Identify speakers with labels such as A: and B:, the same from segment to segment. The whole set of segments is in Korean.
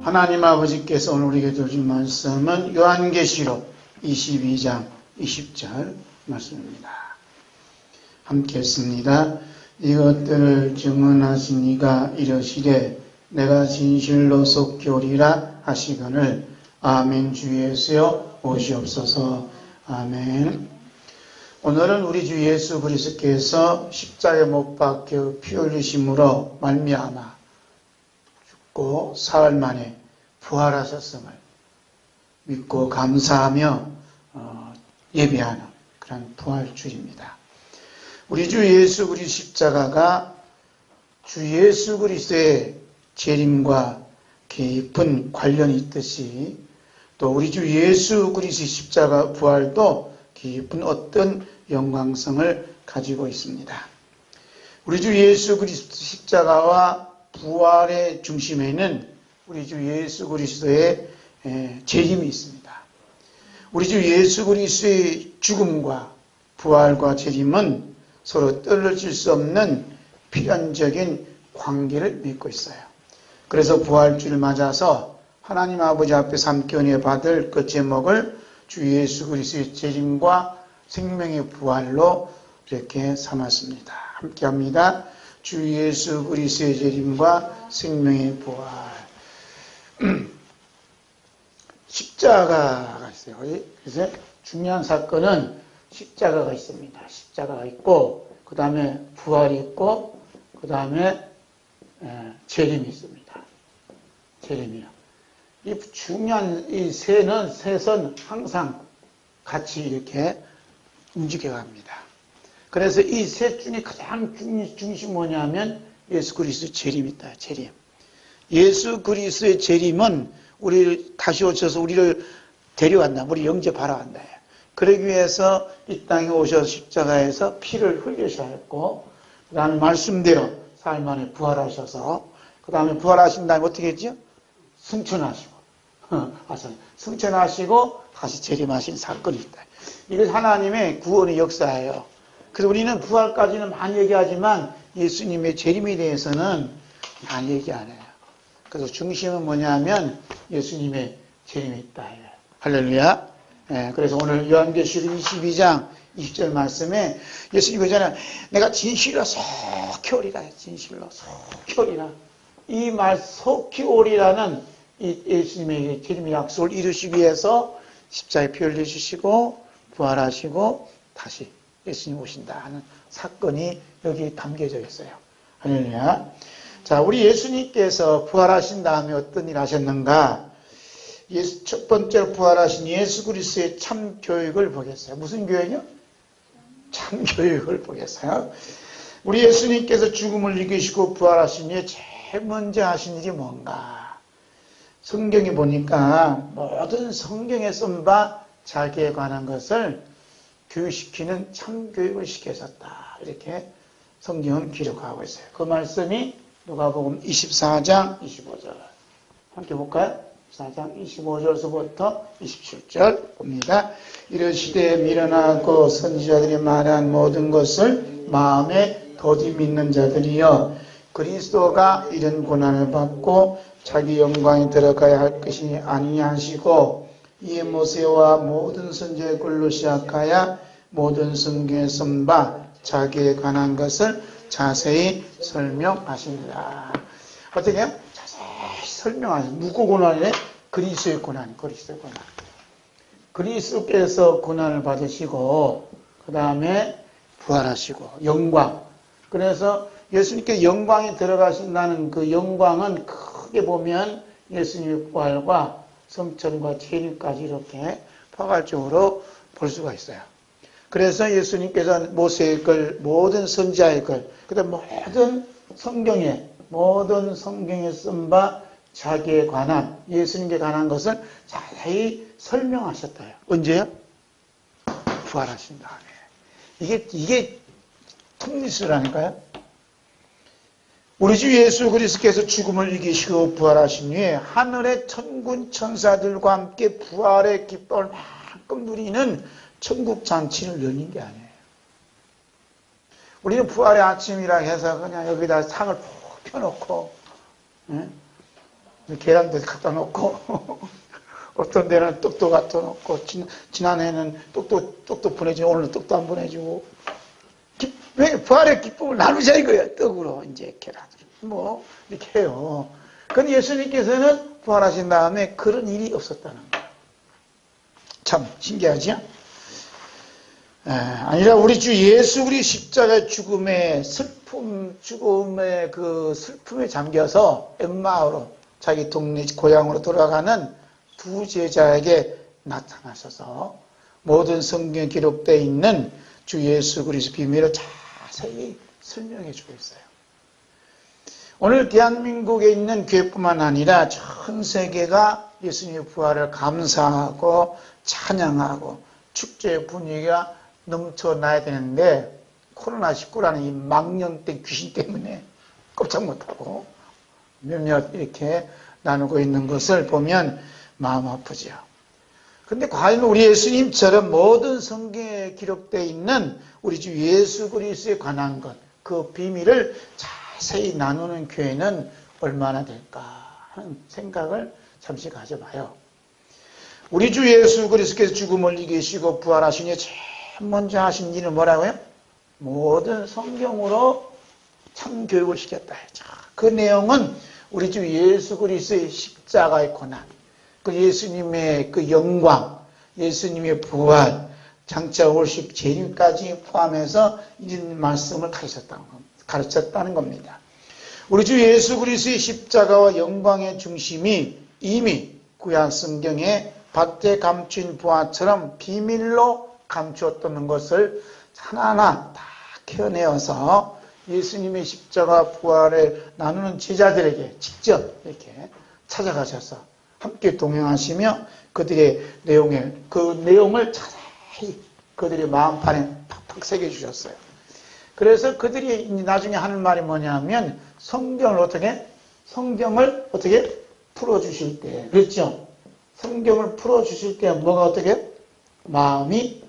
A: 하나님 아버지께서 오늘 우리에게 주신 말씀은 요한계시록 22장 20절 말씀입니다. 함께 했습니다. 이것들을 증언하신 이가 이르시되 내가 진실로 속히 오리라 하시거늘 아멘. 주 예수여 오시옵소서. 아멘. 오늘은 우리 주 예수 그리스도께서 십자가에 못 박혀 피 흘리심으로 말미암아 죽고 사흘 만에 부활하셨음을 믿고 감사하며 예배하는 그런 부활주일입니다. 우리 주 예수 그리스도 십자가가 주 예수 그리스도의 재림과 깊은 관련이 있듯이 또 우리 주 예수 그리스도의 십자가 부활도 깊은 어떤 영광성을 가지고 있습니다. 우리 주 예수 그리스도 십자가와 부활의 중심에는 우리 주 예수 그리스도의 재림이 있습니다. 우리 주 예수 그리스도의 죽음과 부활과 재림은 서로 떨어질 수 없는 필연적인 관계를 맺고 있어요. 그래서 부활주를 맞아서 하나님 아버지 앞에서 함께 은혜 받을 그 제목을 주 예수 그리스도의 재림과 생명의 부활로 이렇게 삼았습니다. 함께 합니다. 주 예수 그리스도의 재림과 생명의 부활. 십자가가 있어요. 그래서 중요한 사건은 십자가가 있습니다. 십자가가 있고 그 다음에 부활이 있고 그 다음에 재림이 있습니다. 재림이요. 이 중요한 이 셋은 항상 같이 이렇게 움직여 갑니다. 그래서 이 셋 중에 가장 중심이 뭐냐면 예수 그리스도의 재림이다. 재림. 예수 그리스도의 재림은 우리를 다시 오셔서 우리를 데려간다. 우리 영접하러 간다. 그러기 위해서 이 땅에 오셔서 십자가에서 피를 흘리셔야 했고 그 다음에 말씀대로 사흘 만에 부활하셔서 그 다음에 부활하신 다음에 어떻게 했죠? 승천하시고 다시 재림하신 사건이 있다. 이것이 하나님의 구원의 역사예요. 그래서 우리는 부활까지는 많이 얘기하지만 예수님의 재림에 대해서는 많이 얘기 안 해요. 그래서 중심은 뭐냐면 예수님의 재림이 있다. 할렐루야. 그래서 오늘 요한계시록 22장 20절 말씀에 예수님 그러잖아요. 내가 진실로 속히 오리라. 진실로 속히 오리라. 이 말 속히 오리라는 이 예수님의 재림의 약속을 이루시기 위해서 십자가에 피 흘려주시고 부활하시고 다시 예수님 오신다 하는 사건이 여기 담겨져 있어요. 할렐루야. 자, 우리 예수님께서 부활하신 다음에 어떤 일 하셨는가? 첫 번째로 부활하신 예수 그리스도의 참 교육을 보겠어요. 무슨 교육이요? 참 교육을 보겠어요. 우리 예수님께서 죽음을 이기시고 부활하신 후에 제일 먼저 하신 일이 뭔가? 성경에 보니까 모든 성경에 쓴 바 자기에 관한 것을 교육시키는 참 교육을 시켰었다. 이렇게 성경은 기록하고 있어요. 그 말씀이 누가복음 24장 25절. 함께 볼까요? 24장 25절서부터 27절 봅니다. 이르시되 미련하고 선지자들이 말한 모든 것을 마음에 더디 믿는 자들이여 그리스도가 이런 고난을 받고 자기 영광에 들어가야 할 것이 아니냐 하시고 이에 모세와 모든 선지자의 글로 시작하여 모든 성경에 쓴 바 자기에 관한 것을 자세히 설명하십니다. 어떻게 해요? 자세히 설명하십니다. 누구 고난이래? 그리스도의 고난, 그리스도의 고난. 그리스도께서 고난을 받으시고 그 다음에 부활하시고 영광. 그래서 예수님께 영광에 들어가신다는 그 영광은 크게 보면 예수님의 부활과 성천과 재림까지 이렇게 포괄적으로 볼 수가 있어요. 그래서 예수님께서 모세의 글, 모든 선지자의 글, 그다음 모든 성경에 쓴 바 자기에 관한, 예수님께 관한 것을 자세히 설명하셨어요. 언제요? 부활하신 다음에. 이게 톱니스라니까요. 우리 주 예수 그리스도께서 죽음을 이기시고 부활하신 후에 하늘의 천군 천사들과 함께 부활의 기쁨을 만큼 누리는 천국 잔치를 열린 게 아니에요. 우리는 부활의 아침이라 해서 그냥 여기다 상을 푹 펴놓고 계란도 갖다 놓고 어떤 데는 떡도 갖다 놓고 지난해는 떡도 보내주고 오늘은 떡도 안 보내주고 왜 부활의 기쁨을 나누자 이거예요. 떡으로 이제 계란으로 뭐 이렇게 해요. 근데 예수님께서는 부활하신 다음에 그런 일이 없었다는 거예요. 참 신기하죠? 아니라 우리 주 예수 그리스도의 십자가의 죽음의 죽음의 그 슬픔에 잠겨서 엠마오로 자기 동네 고향으로 돌아가는 두 제자에게 나타나셔서 모든 성경에 기록되어 있는 주 예수 그리스도 비밀을 자세히 설명해 주고 있어요. 오늘 대한민국에 있는 교회뿐만 아니라 전 세계가 예수님의 부활을 감사하고 찬양하고 축제의 분위기가 넘쳐나야 되는데 코로나19라는 이 망령된 귀신 때문에 꼼짝 못하고 몇몇 이렇게 나누고 있는 것을 보면 마음 아프죠. 근데 과연 우리 예수님처럼 모든 성경에 기록되어 있는 우리 주 예수 그리스도에 관한 것, 그 비밀을 자세히 나누는 교회는 얼마나 될까 하는 생각을 잠시 가져봐요. 우리 주 예수 그리스도께서 죽음을 이기시고 부활하시니 제일 먼저 하신 일은 뭐라고요? 모든 성경으로 참교육을 시켰다 했죠. 그 내용은 우리 주 예수 그리스도의 십자가의 고난, 그 예수님의 그 영광, 예수님의 부활, 장차 오실 재림까지 포함해서 이런 말씀을 가르쳤다는 겁니다. 우리 주 예수 그리스도의 십자가와 영광의 중심이 이미 구약 성경에 밭에 감춘 부화처럼 비밀로 감추었던 것을 하나하나 다 캐내어서 예수님의 십자가 부활을 나누는 제자들에게 직접 이렇게 찾아가셔서 함께 동행하시며 그들의 그 내용을 자세히 그들의 마음판에 팍팍 새겨주셨어요. 그래서 그들이 나중에 하는 말이 뭐냐면 성경을 어떻게 풀어주실 때, 그렇죠? 성경을 풀어주실 때 뭐가 어떻게? 마음이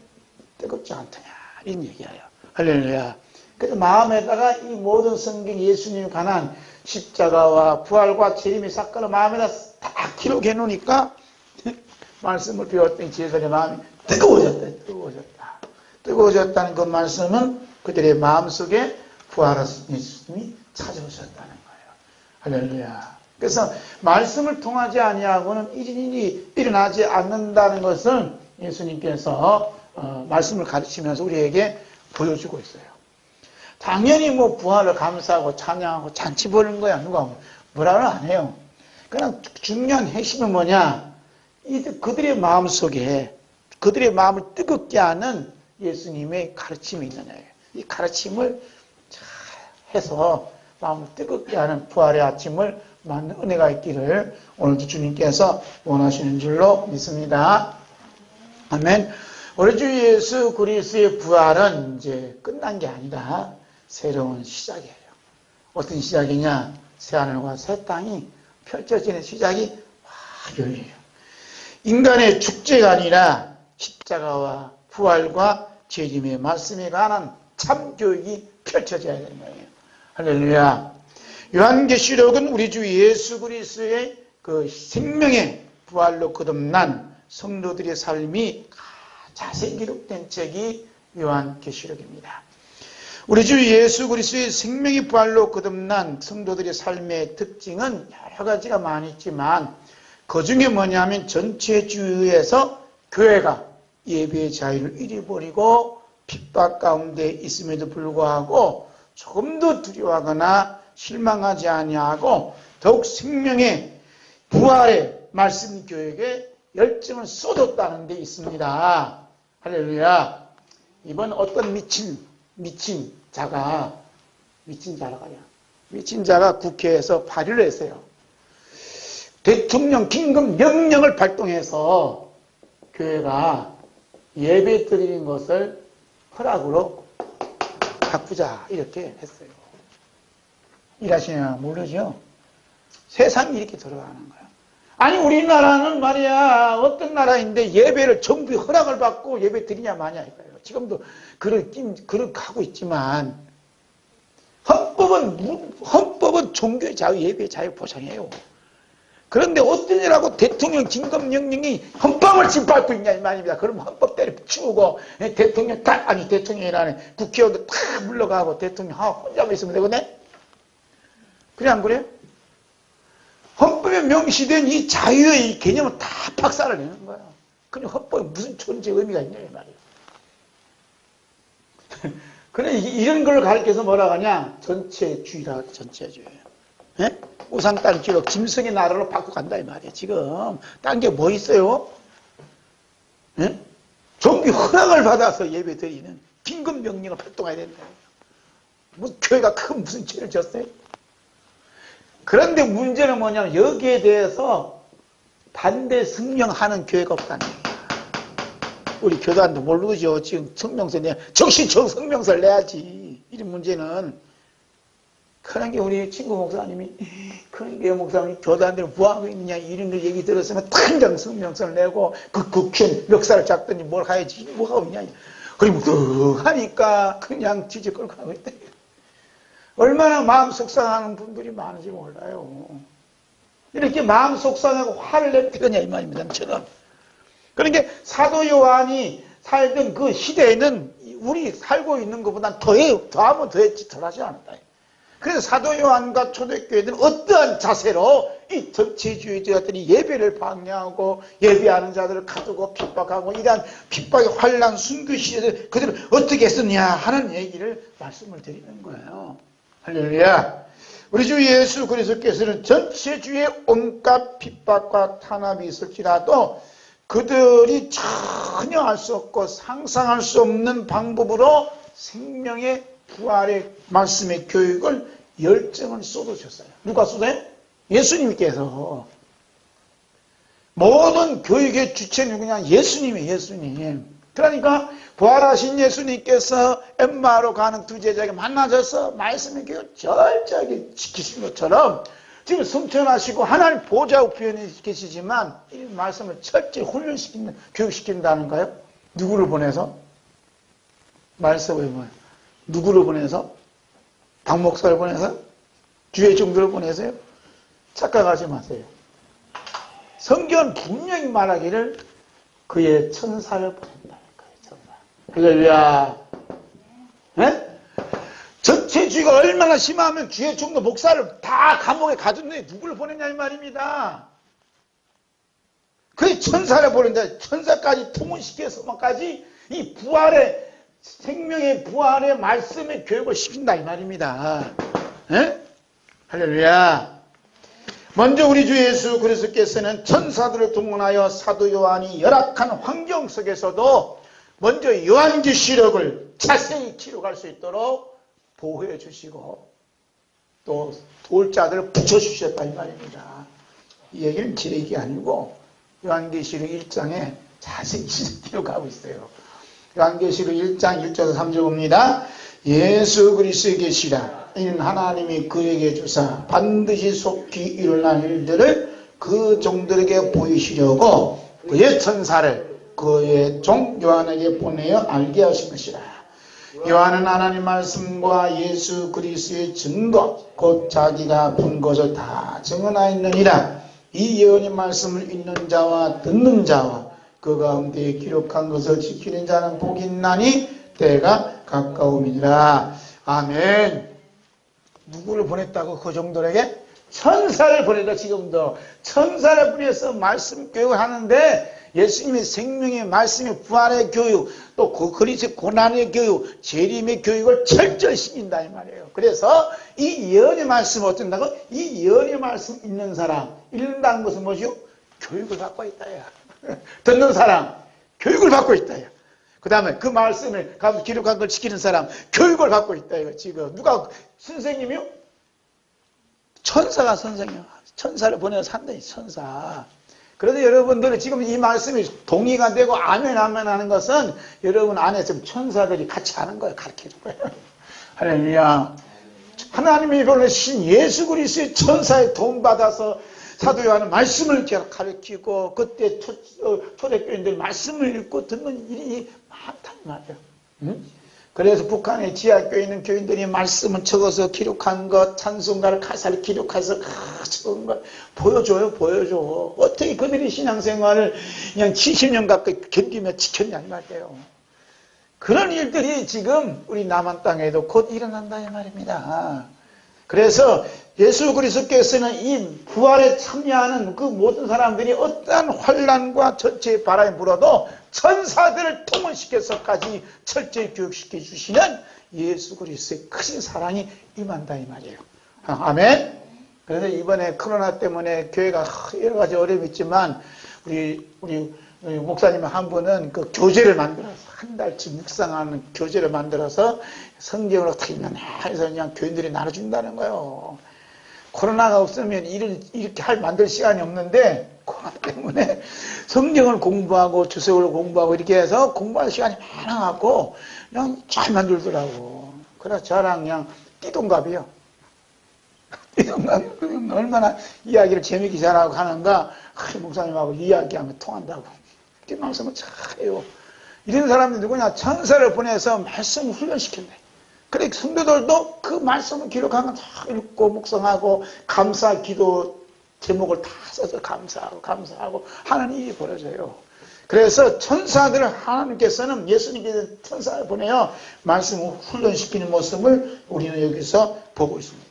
A: 뜨겁지 않더냐 이런 얘기예요. 할렐루야. 그래서 마음에다가 이 모든 성경 예수님에 관한 십자가와 부활과 재림의 사건을 마음에다 딱 기록해 놓으니까 말씀을 배웠더니 제자들의 마음이 뜨거워졌다는 그 말씀은 그들의 마음속에 부활하신 예수님이 찾아오셨다는 거예요. 할렐루야. 그래서 말씀을 통하지 아니하고는 이런 일이 일어나지 않는다는 것을 예수님께서 말씀을 가르치면서 우리에게 보여주고 있어요. 당연히 뭐 부활을 감사하고 찬양하고 잔치 보는 거야. 누가 뭐라는 안 해요. 그냥 중요한 핵심은 뭐냐? 그들의 마음 속에 그들의 마음을 뜨겁게 하는 예수님의 가르침이 있느냐예요. 이 가르침을 잘 해서 마음을 뜨겁게 하는 부활의 아침을 맞는 은혜가 있기를 오늘도 주님께서 원하시는 줄로 믿습니다. 아멘. 우리 주 예수 그리스도의 부활은 이제 끝난 게 아니라 새로운 시작이에요. 어떤 시작이냐? 새하늘과 새 땅이 펼쳐지는 시작이 확 열려요. 인간의 축제가 아니라 십자가와 부활과 재림의 말씀에 관한 참교육이 펼쳐져야 되는 거예요. 할렐루야. 요한계시록은 우리 주 예수 그리스도의 그 생명의 부활로 거듭난 성도들의 삶이 자세히 기록된 책이 요한계시록입니다. 우리 주 예수 그리스도의 생명의 부활로 거듭난 성도들의 삶의 특징은 여러 가지가 많이 있지만 그 중에 뭐냐면 전체주의에서 교회가 예배의 자유를 잃어버리고 핍박 가운데 있음에도 불구하고 조금도 두려워하거나 실망하지 아니하고 더욱 생명의 부활의 말씀 교육에 열정을 쏟았다는 데 있습니다. 할렐루야. 이번 어떤 미친 자가 국회에서 발의를 했어요. 대통령 긴급 명령을 발동해서 교회가 예배 드리는 것을 허락으로 바꾸자 이렇게 했어요. 일하시냐 모르죠? 세상이 이렇게 돌아가는 거예요. 아니 우리나라는 말이야 어떤 나라인데 예배를 정부 허락을 받고 예배 드리냐 마냐 이거예요. 지금도 그렇게 하고 있지만 헌법은 종교의 자유, 예배의 자유 보장해요. 그런데 어떠냐라고 대통령 긴급명령이 헌법을 짓밟고 있냐 이 말입니다. 그러면 헌법 때려 치우고 대통령 대통령이라는 국회의원들 다 물러가고 대통령 혼자만 있으면 되거든. 그래 안 그래? 헌법에 명시된 이 자유의 이 개념을 다 박살을 내는 거야. 그럼 헌법에 무슨 존재 의미가 있냐 이 말이야. 그래 이런 걸 가르쳐서 뭐라고 하냐? 전체주의라 전체주의. 예? 우상 땅 기록 짐승의 나라로 바꾸고 간다 이 말이야. 지금 딴 게 뭐 있어요? 예? 종교 허락을 받아서 예배 드리는 긴급 명령을 발동해야 된다. 무슨 교회가 큰 무슨 죄를 졌어요? 그런데 문제는 뭐냐면 여기에 대해서 반대 성명하는 교회가 없다는 거예요. 우리 교단도 모르죠. 지금 성명서 내 정신적 성명서를 내야지. 이런 문제는. 그런 게 우리 친구 목사님이 그런 게 목사님이 교단들 뭐 하고 있느냐 이런 걸 얘기 들었으면 당장 성명서를 내고 그 국회 멱살을 잡더니 뭘 해야지 뭐 하고 있냐. 그리고 또 하니까 그냥 지지 끌고 가고 있다. 얼마나 마음 속상하는 분들이 많은지 몰라요. 이렇게 마음 속상하고 화를 낼 때가냐 이 말입니다. 저는. 그러니까 사도 요한이 살던 그 시대에는 우리 살고 있는 것보다 더하면 더했지 덜하지 않았다. 그래서 사도 요한과 초대교회들은 어떠한 자세로 이 전체주의자들이 예배를 방해하고 예배하는 자들을 가두고 핍박하고 이러한 핍박의 환란 순교 시대를 그들을 어떻게 했었냐 하는 얘기를 말씀을 드리는 거예요. 할렐루야. 우리 주 예수 그리스도께서는 전체주의의 온갖 핍박과 탄압이 있을지라도 그들이 전혀 알 수 없고 상상할 수 없는 방법으로 생명의 부활의 말씀의 교육을 열정을 쏟으셨어요. 누가 쏟아요? 예수님께서. 모든 교육의 주체 누구냐? 예수님이에요. 예수님. 그러니까 부활하신 예수님께서 엠마오로 가는 두 제자에게 만나셔서 말씀의 교육을 철저하게 지키신 것처럼 지금 성천하시고 하나님 보좌 우편에 계시지만 이 말씀을 철저히 훈련시키는 교육시킨다는가요? 누구를 보내서? 말씀을 뭐예요? 누구를 보내서? 박 목사를 보내서? 주의 종들을 보내서요? 착각하지 마세요. 성경은 분명히 말하기를 그의 천사를 보낸다는 거예요. 천사. 할렐루야. 네? 전체주의가 얼마나 심하면 주의 종도 목사를 다 감옥에 가뒀는데 누구를 보냈냐 이 말입니다. 그의 천사를 보낸다. 천사까지 통운시켜서까지 이 부활의 생명의 부활의 말씀의 교육을 시킨다 이 말입니다. 에? 할렐루야. 먼저 우리 주 예수 그리스도께서는 천사들을 동원하여 사도 요한이 열악한 환경 속에서도 먼저 요한계시록을 자세히 기록할 수 있도록 보호해 주시고 또 돌자들을 붙여주셨다 이 말입니다. 이 얘기는 제 얘기 아니고 요한계시록 1장에 자세히 기록하고 있어요. 요한계시록 1장 1절에서 3절 봅니다. 예수 그리스도의 계시라 이는 하나님이 그에게 주사 반드시 속히 일어날 일들을 그 종들에게 보이시려고 그의 천사를 그의 종 요한에게 보내어 알게 하신 것이라. 요한은 하나님 말씀과 예수 그리스도의 증거 곧 자기가 본 것을 다 증언하였느니라. 이 예언의 말씀을 읽는 자와 듣는 자와 그 가운데 기록한 것을 지키는 자는 복이 있나니 때가 가까움이니라. 아멘. 누구를 보냈다고 그 종들에게? 천사를 보내다. 지금도 천사를 보내서 말씀 교육을 하는데 예수님의 생명의 말씀의 부활의 교육 또 그리스도의 고난의 교육 재림의 교육을 철저히 시킨다 이 말이에요. 그래서 이 예언의 말씀을 어쩐다고? 이 예언의 말씀 읽는 사람 읽는다는 것은 뭐죠? 교육을 받고 있다야. 듣는 사람 교육을 받고 있다야. 그 다음에 그 말씀을 기록한 걸 지키는 사람 교육을 받고 있다 이거. 지금 누가 선생님이요? 천사가 선생이요. 천사를 보내서 산다 이 천사. 그런데 여러분들은 지금 이 말씀이 동의가 되고 아멘 아멘 하는 것은 여러분 안에 지금 천사들이 같이 하는 거예요. 가르쳐줄 거예요. 할렐루야. 하나님이 보내신 예수 그리스도의 천사의 도움받아서 사도 요한은 말씀을 가르치고 그때 초대교인들 말씀을 읽고 듣는 일이 많단 말이에요. 응? 그래서 북한의 지하교에 있는 교인들이 말씀을 적어서 기록한 것, 찬송가를 가사를 기록해서 적은 것 보여줘요, 보여줘. 어떻게 그들이 신앙생활을 그냥 70년 가까이 견디며 지켰냔 말이에요. 그런 일들이 지금 우리 남한 땅에도 곧 일어난다 이 말입니다. 그래서 예수 그리스도께서는 이 부활에 참여하는 그 모든 사람들이 어떠한 환난과 전체의 바람이 불어도 천사들을 통원시켜서까지 철저히 교육시켜 주시는 예수 그리스도의 크신 사랑이 임한다 이 말이에요. 아멘. 그래서 이번에 코로나 때문에 교회가 여러 가지 어려움이 있지만 우리 목사님 한 분은 그 교재를 만들어서 한 달치 묵상하는 교재를 만들어서 성경으로 다 해서 그냥 교인들이 나눠준다는 거예요. 코로나가 없으면 일을 이렇게 만들 시간이 없는데 코로나 때문에 성경을 공부하고 주석을 공부하고 이렇게 해서 공부할 시간이 많아갖고 그냥 잘 만들더라고. 그래서 저랑 그냥 띠동갑이요. 띠동갑 얼마나 이야기를 재밌게 잘하고 하는가. 목사님하고 이야기하면 통한다고. 말씀을 잘해요. 이런 사람들이 누구냐? 천사를 보내서 말씀을 훈련시킨대. 그래 성도들도 그 말씀을 기록한 거 다 읽고 묵상하고 감사 기도 제목을 다 써서 감사하고 하는 일이 벌어져요. 그래서 천사들을 하나님께서는 예수님께서 천사를 보내어 말씀을 훈련시키는 모습을 우리는 여기서 보고 있습니다.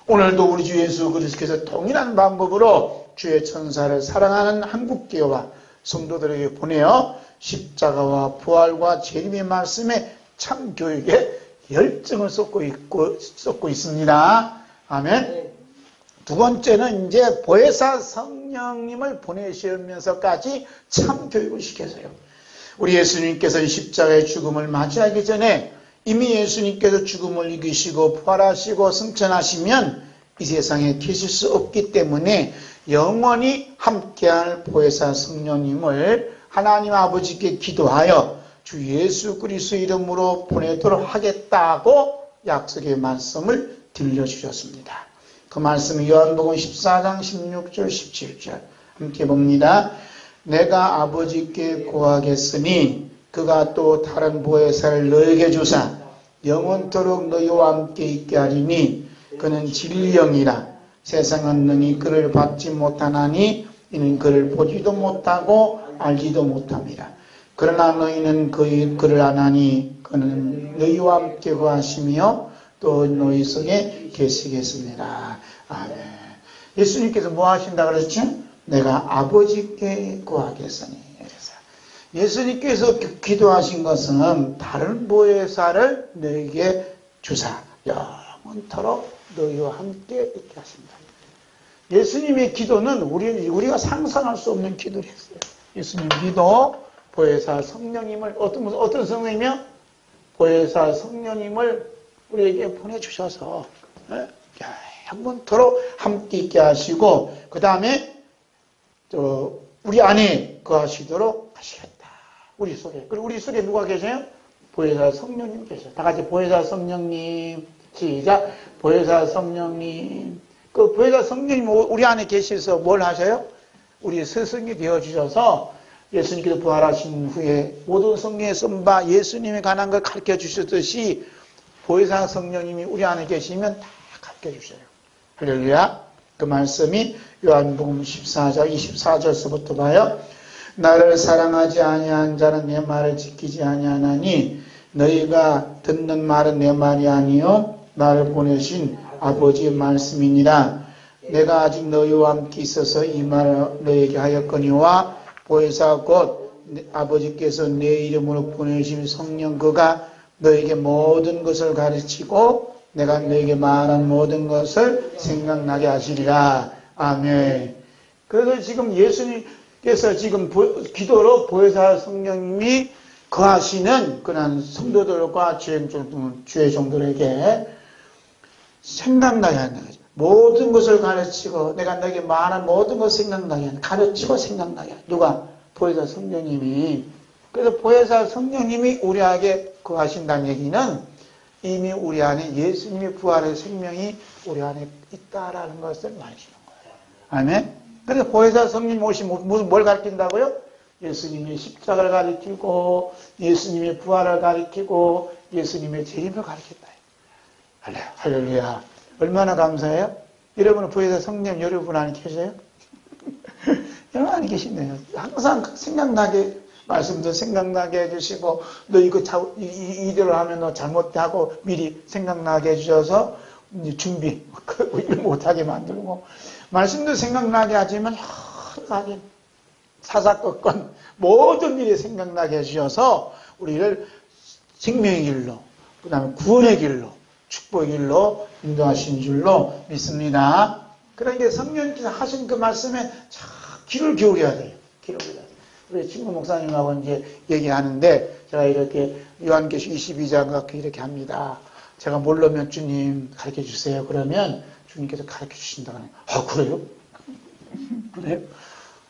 A: 오늘도 우리 주 예수 그리스도께서 동일한 방법으로 주의 천사를 사랑하는 한국교회와 성도들에게 보내어 십자가와 부활과 재림의 말씀에 참 교육에 열정을 쏟고 있습니다. 아멘. 두 번째는 이제 보혜사 성령님을 보내시면서까지 참 교육을 시켜서요. 우리 예수님께서 십자가의 죽음을 맞이하기 전에 이미 예수님께서 죽음을 이기시고 부활하시고 승천하시면 이 세상에 계실 수 없기 때문에 영원히 함께할 보혜사 성령님을 하나님 아버지께 기도하여 주 예수 그리스도 이름으로 보내도록 하겠다고 약속의 말씀을 들려주셨습니다. 그 말씀이 요한복음 14장 16절 17절 함께 봅니다. 내가 아버지께 구하겠으니 그가 또 다른 보혜사를 너에게 주사 영원토록 너희와 함께 있게 하리니 그는 진리영이라 세상은 능히 그를 받지 못하나니 이는 그를 보지도 못하고 알지도 못함이라. 그러나 너희는 그를 아나니 그는 너희와 함께 거하시며 또 너희 속에 계시겠습니다. 아멘. 예수님께서 뭐 하신다 그랬죠? 내가 아버지께 구하겠으니. 그래서 예수님께서 기도하신 것은 다른 보혜사를 너희에게 주사 영원토록 너희와 함께 있게 하신다. 예수님의 기도는 우리가 상상할 수 없는 기도를 했어요. 예수님 기도, 보혜사 성령님을 어떤 성령이며 보혜사 성령님을 우리에게 보내주셔서 영원토록 함께 있게 하시고 그 다음에 우리 안에 거하시도록 하시겠다. 우리 속에. 그리고 우리 속에 누가 계세요? 보혜사 성령님 계세요. 다 같이 보혜사 성령님 시작. 보혜사 성령님. 그 보혜사 성령님 우리 안에 계셔서 뭘 하셔요? 우리 스승이 되어주셔서 예수님께서 부활하신 후에 모든 성경에 쓴 바 예수님에 관한 걸 가르쳐 주셨듯이 보혜사 성령님이 우리 안에 계시면 다 가르쳐 주셔요. 할렐루야. 그 말씀이 요한복음 14장 24절서부터 봐요. 나를 사랑하지 아니한 자는 내 말을 지키지 아니하나니 너희가 듣는 말은 내 말이 아니요 나를 보내신 아버지의 말씀이니라. 내가 아직 너희와 함께 있어서 이 말을 너희에게 하였거니와 보혜사 곧 아버지께서 내 이름으로 보내신 성령 그가 너희에게 모든 것을 가르치고 내가 너희에게 말한 모든 것을 생각나게 하시리라. 아멘. 그래서 지금 예수님께서 지금 기도로 보혜사 성령님이 거하시는 그런 성도들과 주의 종들에게 생각나게 하는 거죠. 모든 것을 가르치고 내가 너에게 말한 모든 것을 생각나게 하는 가르치고 생각나게 하는 누가? 보혜사 성령님이. 그래서 보혜사 성령님이 우리에게 거하신다는 얘기는 이미 우리 안에 예수님의 부활의 생명이 우리 안에 있다라는 것을 말해주는 거예요. 아멘. 그래서 보혜사 성령님 오시면 뭘 가르친다고요? 예수님의 십자가를 가르치고 예수님의 부활을 가르치고 예수님의 재림을 가르쳤다. 할렐루야. 얼마나 감사해요? 여러분은 부에서 성령 여러분 안에 계세요? 여러분 안에 계시네요. 항상 생각나게, 말씀도 생각나게 해주시고, 너 이대로 하면 너 잘못하고 미리 생각나게 해주셔서 준비, 일 못하게 만들고, 말씀도 생각나게 하지만 여러 가지 사사건건 모든 일이 생각나게 해주셔서 우리를 생명의 길로, 그 다음에 구원의 길로, 축복의 길로 인도하신 줄로 믿습니다. 그러니까 성령께서 하신 그 말씀에 참 귀를 기울여야 돼요. 귀를 기울여야 돼요. 우리 친구 목사님하고 이제 얘기하는데, 제가 이렇게 요한계시록 22장 갖고 이렇게 합니다. 제가 모르면 주님 가르쳐 주세요. 그러면 주님께서 가르쳐 주신다고 하네요. 아, 그래요? 그래요?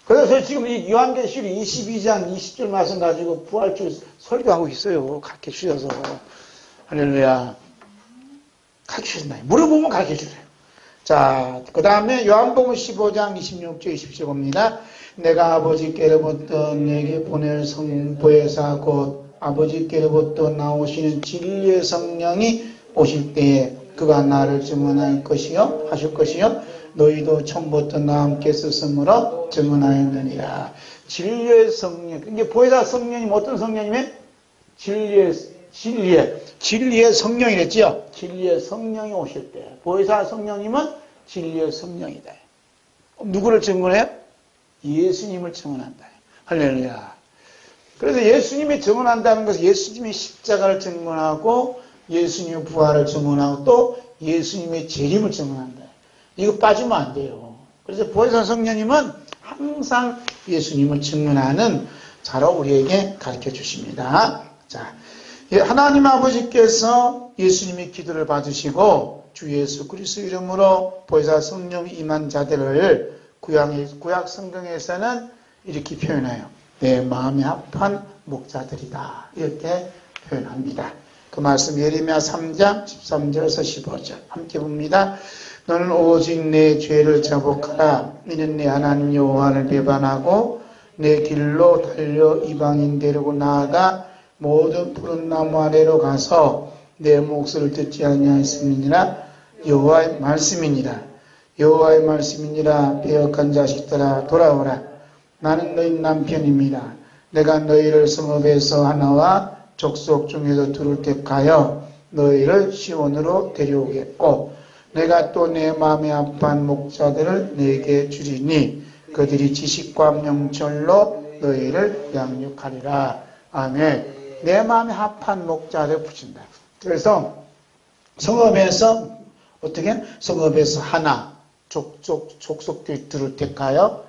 A: 그래서 지금 이 요한계시록 22장 20절 말씀 가지고 부활절 설교하고 있어요. 가르쳐 주셔서. 할렐루야. 가르쳐 주신다. 물어보면 가르쳐 주세요. 자, 그 다음에 요한복음 15장 26절 27절 봅니다. 내가 아버지께로부터 내게 보낼 보혜사 곧 아버지께로부터 나오시는 진리의 성령이 오실 때에 그가 나를 증언할 것이요 하실 것이요 너희도 처음부터 나와 함께 있었으므로 증언하였느니라. 진리의 성령. 이게 보혜사 성령이 어떤 성령이면 진리의 성령이랬지요. 진리의 성령이 오실 때. 보혜사 성령님은 진리의 성령이다. 누구를 증언해요? 예수님을 증언한다. 할렐루야. 그래서 예수님이 증언한다는 것은 예수님의 십자가를 증언하고 예수님의 부활을 증언하고 또 예수님의 재림을 증언한다. 이거 빠지면 안 돼요. 그래서 보혜사 성령님은 항상 예수님을 증언하는 자로 우리에게 가르쳐 주십니다. 자, 하나님 아버지께서 예수님의 기도를 받으시고 주 예수 그리스도 이름으로 보혜사 성령 임한 자들을 구약 성경에서는 이렇게 표현해요. 내 마음이 합한 목자들이다. 이렇게 표현합니다. 그 말씀 예레미야 3장 13절에서 15절 함께 봅니다. 너는 오직 내 죄를 자복하라. 이는 내 하나님 여호와를 배반하고 내 길로 달려 이방인 데리고 나아가 모든 푸른 나무 아래로 가서 내 목소리를 듣지 아니하였음이니라. 여호와의 말씀이니라. 여호와의 말씀이니라. 배역한 자식들아 돌아오라. 나는 너희 남편입니다. 내가 너희를 성읍에서 하나와 족속 중에서 둘을 택하여 너희를 시온으로 데려오겠고 내가 또 내 마음에 합한 목자들을 내게 주리니 그들이 지식과 명철로 너희를 양육하리라. 아멘. 내 마음에 합한 목자를 붙인다. 그래서 성읍에서 어떻게? 성읍에서 하나 족속들을 택하여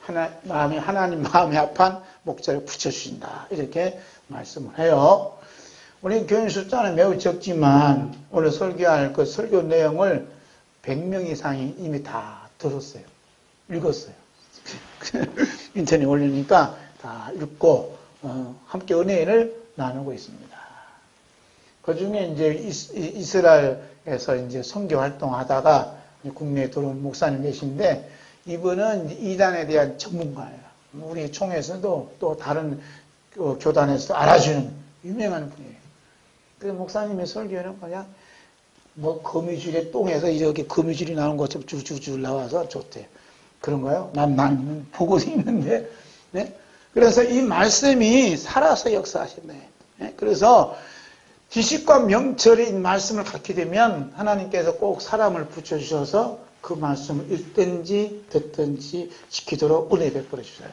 A: 하나님 마음에 합한 목자를 붙여주신다. 이렇게 말씀을 해요. 우리 교인 숫자는 매우 적지만 오늘 설교할 그 설교 내용을 100명 이상이 이미 다 들었어요. 읽었어요. 인터넷에 올리니까 다 읽고 함께 은혜를 나누고 있습니다. 그 중에 이제 이스라엘에서 이제 선교 활동하다가 국내에 들어온 목사님 계신데 이분은 이단에 대한 전문가예요. 우리 총회에서도 또 다른 교단에서도 알아주는 유명한 분이에요. 그래서 목사님의 설교는 그냥 뭐 거미줄의 똥에서 이렇게 거미줄이 나오는 것처럼 줄줄줄 나와서 좋대요. 그런가요? 난 보고 있는데. 네? 그래서 이 말씀이 살아서 역사하신대. 네? 그래서 지식과 명철이 말씀을 갖게 되면 하나님께서 꼭 사람을 붙여주셔서 그 말씀을 읽든지 듣든지 지키도록 은혜 베풀어 주셔요.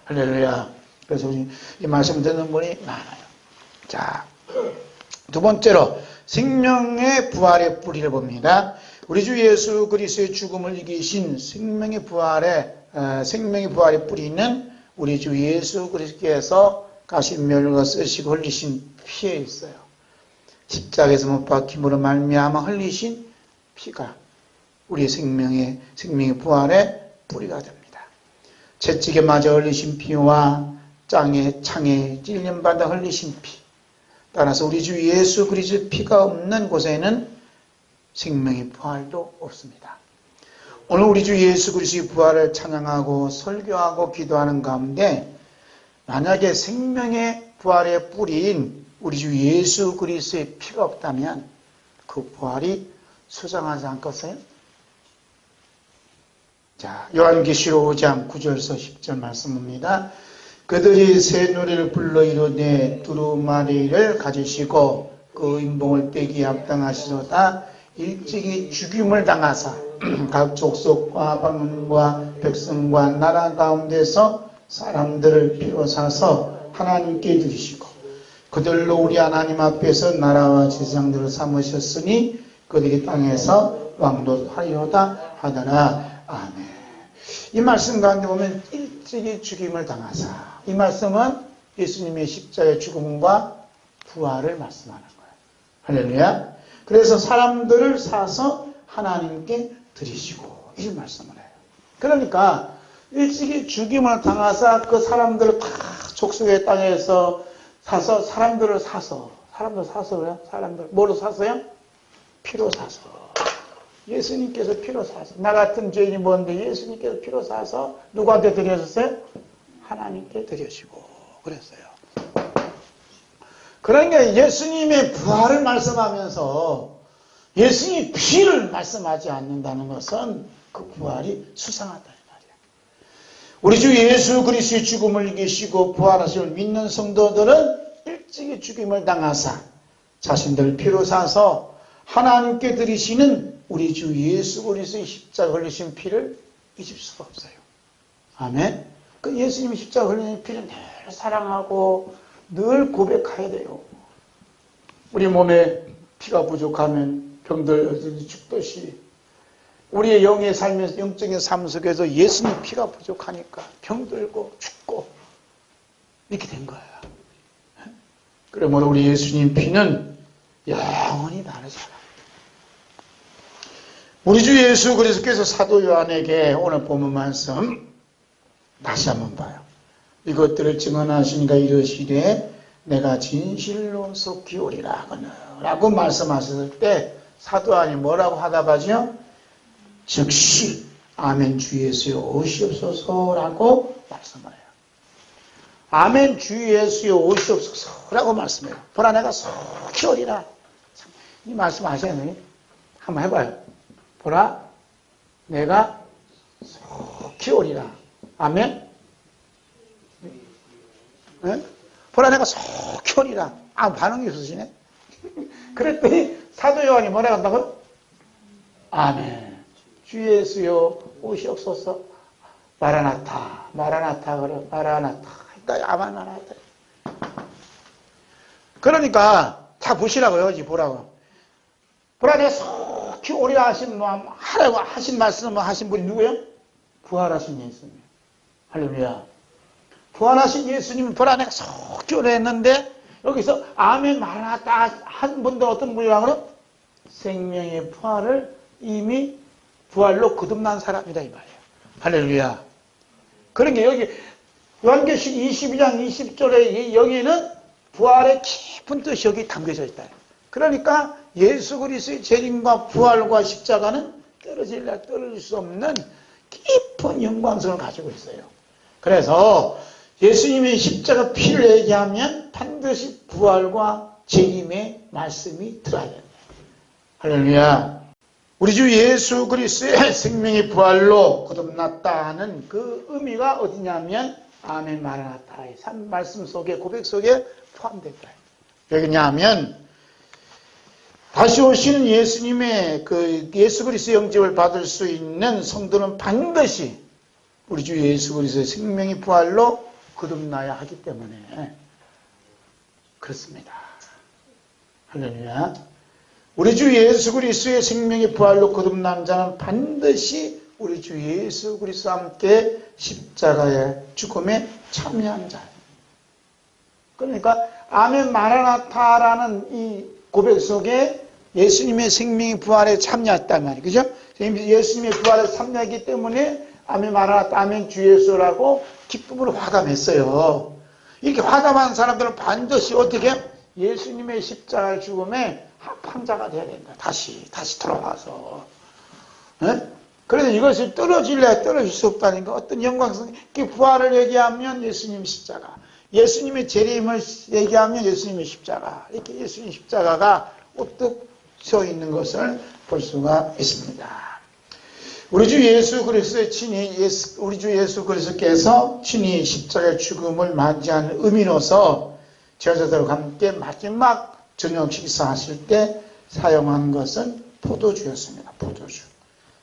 A: 할렐루야. 그래서 우리 이 말씀을 듣는 분이 많아요. 자, 두 번째로 생명의 부활의 뿌리를 봅니다. 우리 주 예수 그리스도의 죽음을 이기신 생명의 부활의 뿌리는 우리 주 예수 그리스도께서 가시면과 쓰시고 흘리신 피에 있어요. 십자가에서 못 박힘으로 말미암아 흘리신 피가 우리 생명의 부활의 뿌리가 됩니다. 채찍에 맞아 흘리신 피와 창에 찔림받아 흘리신 피. 따라서 우리 주 예수 그리스도의 피가 없는 곳에는 생명의 부활도 없습니다. 오늘 우리 주 예수 그리스도의 부활을 찬양하고 설교하고 기도하는 가운데 만약에 생명의 부활의 뿌리인 우리 주 예수 그리스도의 피가 없다면 그 부활이 수상하지 않겠어요? 자, 요한계시록 5장 9절서 10절 말씀입니다. 그들이 새 노래를 불러 이르되 두루마리를 가지시고 그 인봉을 빼기 합당하시도다. 일찍이 죽임을 당하사 각 족속과 방언과 백성과 나라 가운데서 사람들을 피로 사서 하나님께 드리시고 그들로 우리 하나님 앞에서 나라와 제사장들을 삼으셨으니 그들이 땅에서 왕노하리로다 하더라. 아멘. 이 말씀 가운데 보면 일찍이 죽임을 당하사, 이 말씀은 예수님의 십자가의 죽음과 부활을 말씀하는 거예요. 할렐루야. 그래서 사람들을 사서 하나님께 드리시고 이 말씀을 해요. 그러니까 일찍이 죽임을 당하사 그 사람들을 다 족속의 땅에서 사서 사람들 사서 그래요? 사람들 뭐로 사서요? 피로 사서. 예수님께서 피로 사서. 나 같은 죄인이 뭔데 예수님께서 피로 사서 누구한테 드려줬어요? 하나님께 드려시고 그랬어요. 그러니까 예수님의 부활을 말씀하면서 예수님이 피를 말씀하지 않는다는 것은 그 부활이 수상하다 이 말이야. 우리 주 예수 그리스도의 죽음을 이기시고 부활하심을 믿는 성도들은 일찍이 죽임을 당하사 자신들 피로 사서 하나님께 드리시는 우리 주 예수 그리스도의 십자가 흘리신 피를 잊을 수가 없어요. 아멘. 그 예수님이 십자가 흘리신 피를 늘 사랑하고 늘 고백해야 돼요. 우리 몸에 피가 부족하면 병들 죽듯이 우리의 영의 삶에서 영적인 삶 속에서 예수님 피가 부족하니까 병들고 죽고 이렇게 된 거야. 그러므로 우리 예수님 피는 영원히 다르잖아. 우리 주 예수 그리스도께서 사도 요한에게 오늘 본문 말씀 다시 한번 봐요. 이것들을 증언하시니까 이르시되 내가 진실로 속히 오리라 라고 말씀하셨을 때 사도 요한이 뭐라고 하답하죠? 즉시 아멘 주 예수여 오시옵소서라고 말씀을 해요. 아멘 주 예수여 오시옵소서라고 말씀해요. 보라 내가 속히 오리라. 이 말씀 아셔야 돼요. 한번 해봐요. 보라 내가 속히 오리라. 아멘. 네? 보라 내가 속히 오리라. 반응이 없으시네. 그랬더니 사도 요한이 뭐라고 한다고요? 아멘 주 예수여 오시옵소서. 마라나타 그래. 마라나타 아마나나타. 그러니까 다 보시라고요. 이제 보라고. 보라 내가 속히 오리라 하신 말씀을 하신 분이 누구예요? 부활하신 예수님. 할렐루야. 부활하신 예수님은 보라 내가 속히 오리라 했는데 여기서 아멘 마라나타 한 분들 어떤 분이라고? 생명의 부활을 이미 부활로 거듭난 사람이다 이 말이에요. 할렐루야. 그러니까 여기 요한계시록 22장 20절에 여기는 부활의 깊은 뜻이 여기 담겨져 있다. 그러니까 예수 그리스도의 재림과 부활과 십자가는 떨어질 수 없는 깊은 연관성을 가지고 있어요. 그래서 예수님의 십자가 피를 얘기하면 반드시 부활과 재림의 말씀이 들어야 됩니다. 할렐루야. 우리 주 예수 그리스도의 생명의 부활로 거듭났다는 그 의미가 어디냐면 아멘 마라나타의 말씀 속에 고백 속에 포함됐다. 왜냐하면 다시 오시는 예수님의 그 예수 그리스도의 영접을 받을 수 있는 성도는 반드시 우리 주 예수 그리스도의 생명의 부활로 거듭나야 하기 때문에 그렇습니다. 할렐루야. 우리 주 예수 그리스도의 생명의 부활로 거듭난 자는 반드시 우리 주 예수 그리스도와 함께 십자가의 죽음에 참여한 자예요. 그러니까 아멘 마라나타라는 이 고백 속에 예수님의 생명의 부활에 참여했단 말이에요. 그죠? 예수님의 부활에 참여했기 때문에 아멘 마라나타 아멘 주 예수라고 기쁨으로 화답했어요. 이렇게 화답한 사람들은 반드시 어떻게 예수님의 십자가의 죽음에 합항자가 돼야 된다. 다시 돌아와서. 네? 그래서 이것이 떨어질 수 없다니까. 어떤 영광성, 부활을 얘기하면 예수님 십자가, 예수님의 재림을 얘기하면 예수님의 십자가, 이렇게 예수님 십자가가 우뚝 서 있는 것을 볼 수가 있습니다. 우리 주 예수 그리스도의 우리 주 예수 그리스도께서 친히 십자가의 죽음을 맞이하는 의미로서 제자들과 함께 마지막 저녁 식사하실 때 사용한 것은 포도주였습니다. 포도주.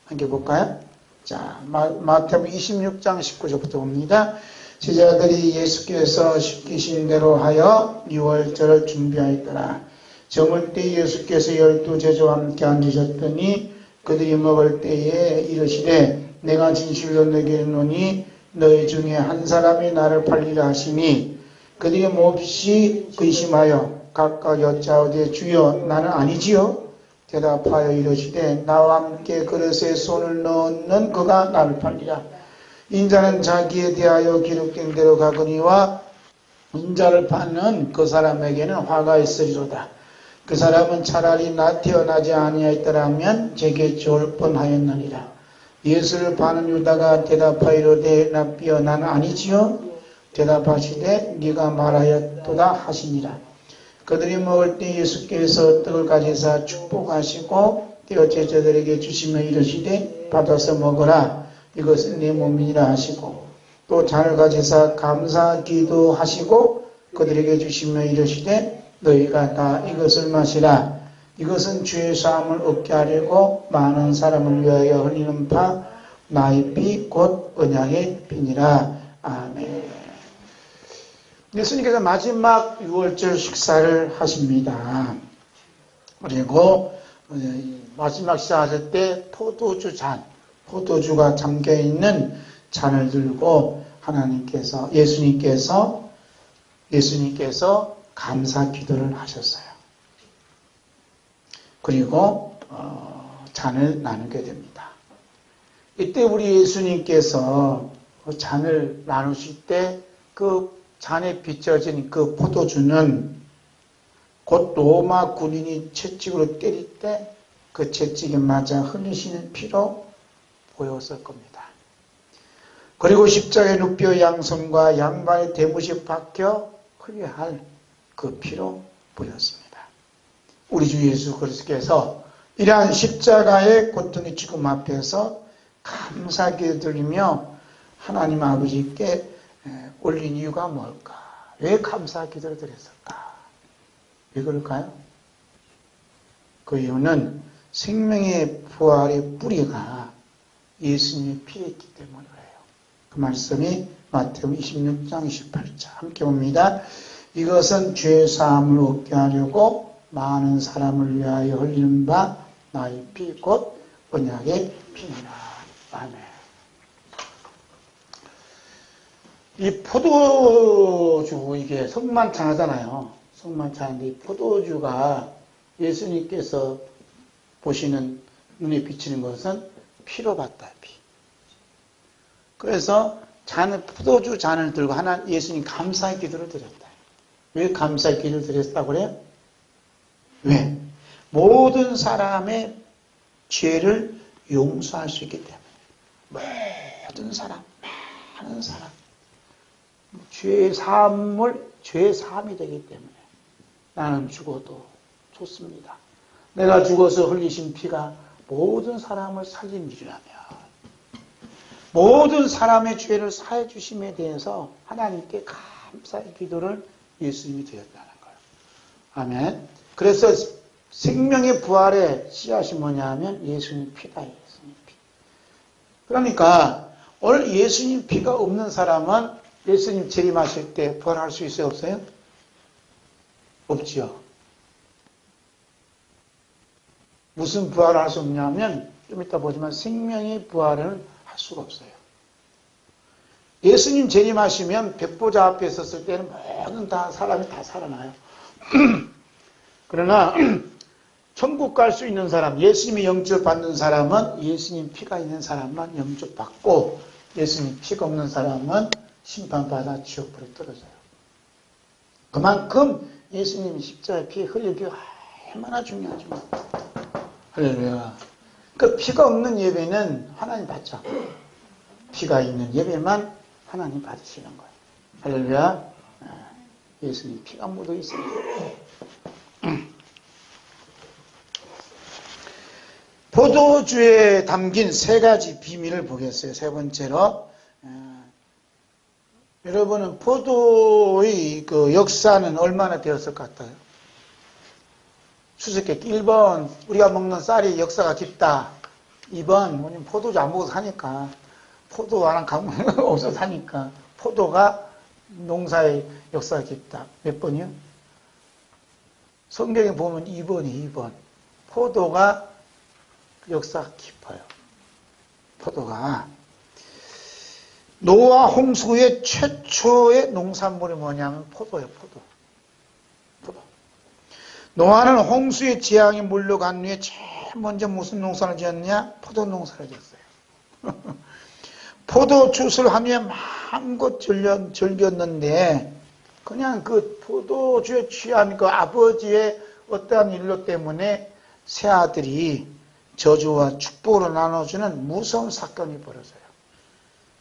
A: 함께 볼까요? 자, 마태복음 26장 19절부터 봅니다. 제자들이 예수께서 시키신 대로 하여 유월절을 준비하였더라. 저물 때 예수께서 12제자와 함께 앉으셨더니 그들이 먹을 때에 이르시되 내가 진실로 너희에게 이르노니 너희 중에 한 사람이 나를 팔리라 하시니 그들이 몹시 근심하여 각각 여짜오되 주여 나는 아니지요. 대답하여 이르시되 나와 함께 그릇에 손을 넣는 그가 나를 팔리라. 인자는 자기에 대하여 기록된 대로 가거니와 인자를 파는 그 사람에게는 화가 있으리로다. 그 사람은 차라리 나 태어나지 아니하였더라면 제게 좋을 뻔하였느니라. 예수를 파는 유다가 대답하이로되 랍비여 나는 아니지요. 대답하시되 네가 말하였도다 하시니라. 그들이 먹을 때 예수께서 떡을 가지사 축복하시고 떼어 제자들에게 주시며 이르시되 받아서 먹으라. 이것은 내 몸이니라 하시고 또 잔을 가지사 감사 기도하시고 그들에게 주시며 이르시되 너희가 다 이것을 마시라. 이것은 죄의 사함을 얻게 하려고 많은 사람을 위하여 흘리는 바 나의 피 곧 언약의 피니라. 아멘. 예수님께서 마지막 유월절 식사를 하십니다. 그리고 마지막 식사하실 때 포도주 잔, 포도주가 잠겨있는 잔을 들고 예수님께서 감사 기도를 하셨어요. 그리고 잔을 나누게 됩니다. 이때 우리 예수님께서 잔을 나누실 때 그 잔에 빚어진 그 포도주는 곧 로마 군인이 채찍으로 때릴 때 그 채찍에 맞아 흘리시는 피로 보였을 겁니다. 그리고 십자가의 눕뼈 양손과 양발에 대못이 박혀 흘려야 할 그 피로 보였습니다. 우리 주 예수 그리스도께서 이러한 십자가의 고통의 죽음 앞에서 감사기를 드리며 하나님 아버지께 올린 이유가 뭘까? 왜 감사기도를 드렸을까? 왜 그럴까요? 그 이유는 생명의 부활의 뿌리가 예수님의 피였기 때문에 그래요. 그 말씀이 마태복음 26장 28절 함께 봅니다. 이것은 죄 사함을 얻게 하려고 많은 사람을 위하여 흘리는 바 나의 피 곧 언약의 피니라. 아멘. 이 포도주 이게 성만찬 하잖아요. 성만찬인데 이 포도주가 예수님께서 보시는 눈에 비치는 것은 피로 봤다. 피. 그래서 포도주 잔을 들고 예수님 감사의 기도를 드렸다. 왜 감사의 기도를 드렸다고 그래요? 왜? 모든 사람의 죄를 용서할 수 있기 때문에. 모든 사람, 많은 사람. 죄 사함이 되기 때문에. 나는 죽어도 좋습니다. 내가 죽어서 흘리신 피가 모든 사람을 살린 일이라면 모든 사람의 죄를 사해 주심에 대해서 하나님께 감사의 기도를 예수님이 드렸다는 거예요. 아멘. 그래서 생명의 부활의 씨앗이 뭐냐 하면 예수님 피다. 예수님 피. 그러니까 오늘 예수님 피가 없는 사람은 예수님 재림하실 때 부활할 수 있어요? 없어요? 없지요. 무슨 부활을 할 수 없냐면 좀 이따 보지만 생명의 부활을 할 수가 없어요. 예수님 재림하시면 백보자 앞에 섰을 때는 모든 사람이 다 살아나요. 그러나 천국 갈 수 있는 사람, 예수님이 영접 받는 사람은 예수님 피가 있는 사람만 영접 받고 예수님 피가 없는 사람은 심판받아 지옥불에 떨어져요. 그만큼 예수님이 십자가에 피 흘리기가 얼마나 중요하지만 할렐루야. 그 피가 없는 예배는 하나님 받죠. 피가 있는 예배만 하나님 받으시는 거예요. 할렐루야. 예수님 피가 묻어 있어요. 포도주에 담긴 세 가지 비밀을 보겠어요. 세 번째로, 여러분은 포도의 그 역사는 얼마나 되었을 것 같아요? 수수께끼. 1번 우리가 먹는 쌀이 역사가 깊다. 2번 포도주 안 먹어서 사니까, 포도 안 없어서 사니까 포도가 농사의 역사가 깊다. 몇 번이요? 성경에 보면 2번이 2번. 포도가 역사가 깊어요. 포도가. 노아 홍수 후에 최초의 농산물이 뭐냐면 포도예요. 포도. 노아는 홍수의 재앙이 몰려간 후에 제일 먼저 무슨 농사를 지었냐? 포도 농사를 지었어요. 포도주스를 한 후에 마음껏 즐겼는데 그냥 그 포도주에 취한 그 아버지의 어떠한 일로 때문에 새 아들이 저주와 축복으로 나눠주는 무서운 사건이 벌어져요.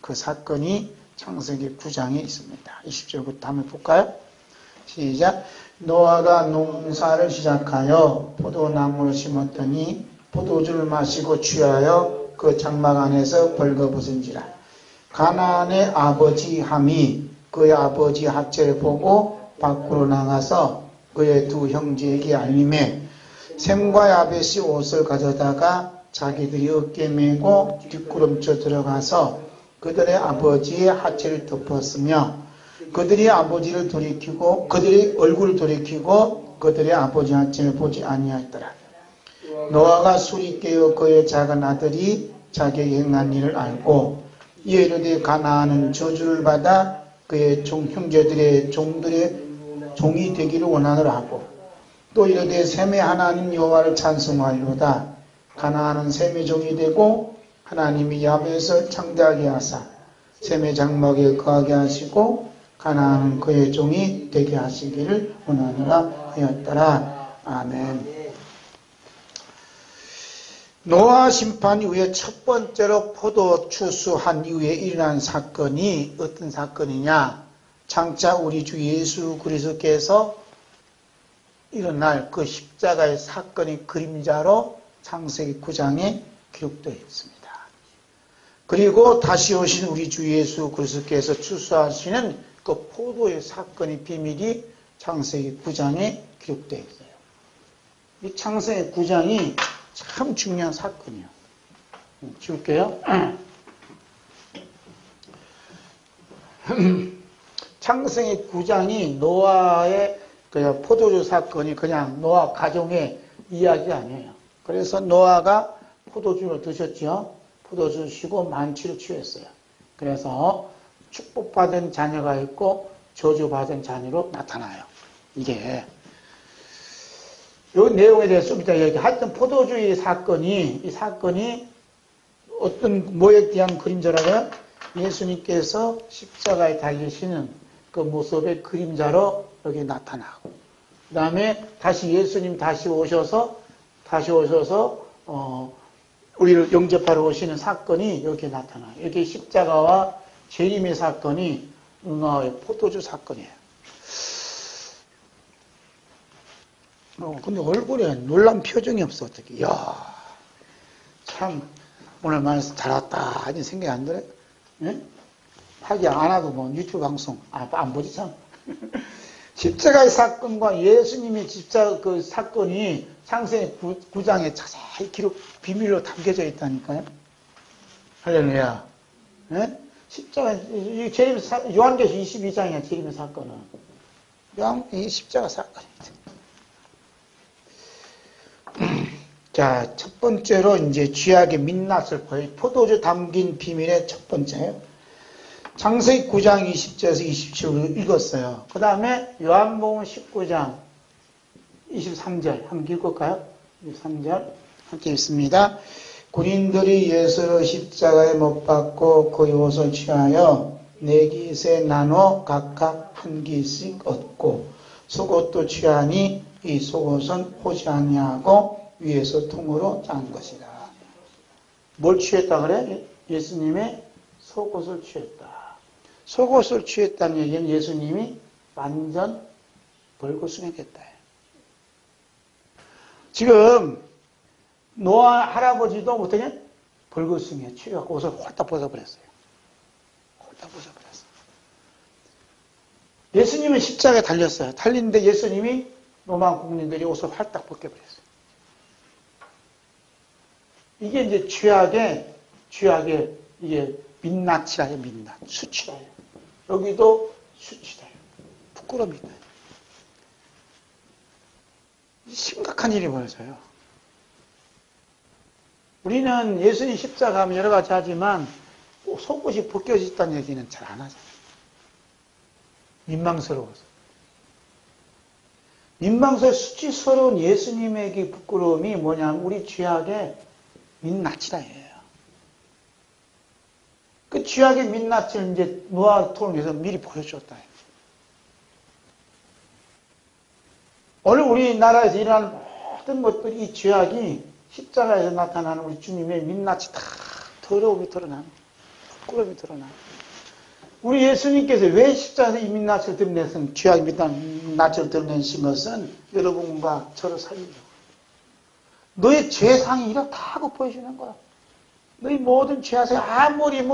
A: 그 사건이 창세기 9장에 있습니다. 20절부터 한번 볼까요? 시작. 노아가 농사를 시작하여 포도나무를 심었더니 포도주를 마시고 취하여 그 장막 안에서 벌거벗은지라. 가나안의 아버지 함이 그의 아버지 학제를 보고 밖으로 나가서 그의 두 형제에게 알림해 셈과 야벳이 옷을 가져다가 자기들이 어깨에 메고 뒷구름쳐 들어가서 그들의 아버지의 하체를 덮었으며 그들이 그들의 얼굴을 돌이키고 그들의 아버지 하체를 보지 아니하였더라. 노아가 술이 깨어 그의 작은 아들이 자기의 행한 일을 알고 이에 이르되 가나안은 저주를 받아 그의 형제들의 종이 되기를 원하노라 하고 또 이르되 셈의 하나님 여호와를 찬송하리로다. 가나안은 셈의 종이 되고 하나님이 야벳을 창대하게 하사 셈의 장막에 거하게 하시고 가나안은 그의 종이 되게 하시기를 원하노라 하였더라. 아멘. 노아 심판 이후에 첫 번째로 포도 추수한 이후에 일어난 사건이 어떤 사건이냐? 장차 우리 주 예수 그리스도께서 일어날 그 십자가의 사건의 그림자로 창세기 9장에 기록되어 있습니다. 그리고 다시 오신 우리 주 예수 그리스도께서 추수하시는 그 포도의 사건의 비밀이 창세기 9장에 기록되어 있어요. 이 창세기 9장이 참 중요한 사건이에요. 지울게요. 창세기 9장이 노아의 포도주 사건이 그냥 노아 가정의 이야기 아니에요. 그래서 노아가 포도주를 드셨죠. 포도주를 쉬고 만취를 취했어요. 그래서 축복받은 자녀가 있고 저주받은 자녀로 나타나요. 이게 이 내용에 대해서 좀 이따 얘기. 하여튼 포도주의 사건이 이 사건이 어떤 뭐에 대한 그림자라고요? 예수님께서 십자가에 달리시는 그 모습의 그림자로 여기 나타나고, 그 다음에 다시 예수님 다시 오셔서 우리를 영접하러 오시는 사건이 여기 나타나요. 여기 십자가와 재림의 사건이 포도주 사건이에요. 근데 얼굴에 놀란 표정이 없어, 어떻게. 이야, 참, 오늘 말씀 잘 왔다. 하는 생각이 안 들어요? 예? 하기 안 하고 뭐 유튜브 방송, 안 보지 참. 십자가의 사건과 예수님의 십자가 그 사건이 창세기 9장에 자세히 비밀로 담겨져 있다니까요. 할렐루야. 예? 십자가, 요한계시 22장이야, 재림의 사건은. 이 십자가 사건입니다. 자, 첫 번째로 이제 쥐약의 민낯을 보여. 포도주 담긴 비밀의 첫 번째예요. 창세기 9장 20절에서 27절 읽었어요. 그 다음에 요한복음 19장 23절 한번 읽을까요? 23절 함께 읽습니다. 군인들이 예수를 십자가에 못 박고 그 옷을 취하여 네 깃에 나눠 각각 한 깃씩 얻고 속옷도 취하니 이 속옷은 호지 아니하고 위에서 통으로 짠 것이다. 뭘 취했다 그래? 예수님의 속옷을 취했다. 속옷을 취했다는 얘기는 예수님이 완전 벌거숭이겠다. 지금 노아 할아버지도 어떻게 벌거숭이에 취해갖고 옷을 홀딱 벗어버렸어요. 홀딱 벗어버렸어요. 예수님은 십자가에 달렸어요. 달리는데 예수님이 로마 국민들이 옷을 홀딱 벗겨버렸어요. 이게 이제 죄악의 이게 민낯이라요, 민낯. 수치라요. 여기도 수치라요. 부끄럽니다. 심각한 일이 벌어져요. 우리는 예수님 십자가 하면 여러 가지 하지만 속옷이 벗겨졌다는 얘기는 잘 안 하잖아요. 민망스러워서. 수치스러운 예수님에게 부끄러움이 뭐냐면 우리 죄악의 민낯이라예요. 그 죄악의 민낯을 이제 노아를 통해서 미리 보여줬다. 오늘 우리나라에서 일어나는 모든 것들이 이 죄악이 십자가에서 나타나는 우리 주님의 민낯이 다 더러움이 드러나는, 부끄러움이 드러나는. 우리 예수님께서 왜 십자가에서 이 민낯을 드러내신, 죄악의 민낯을 드러내신 것은 여러분과 저를 살리려고. 너의 죄상이 이렇다고 보여주는 거야. 너희 모든 죄악이 아무리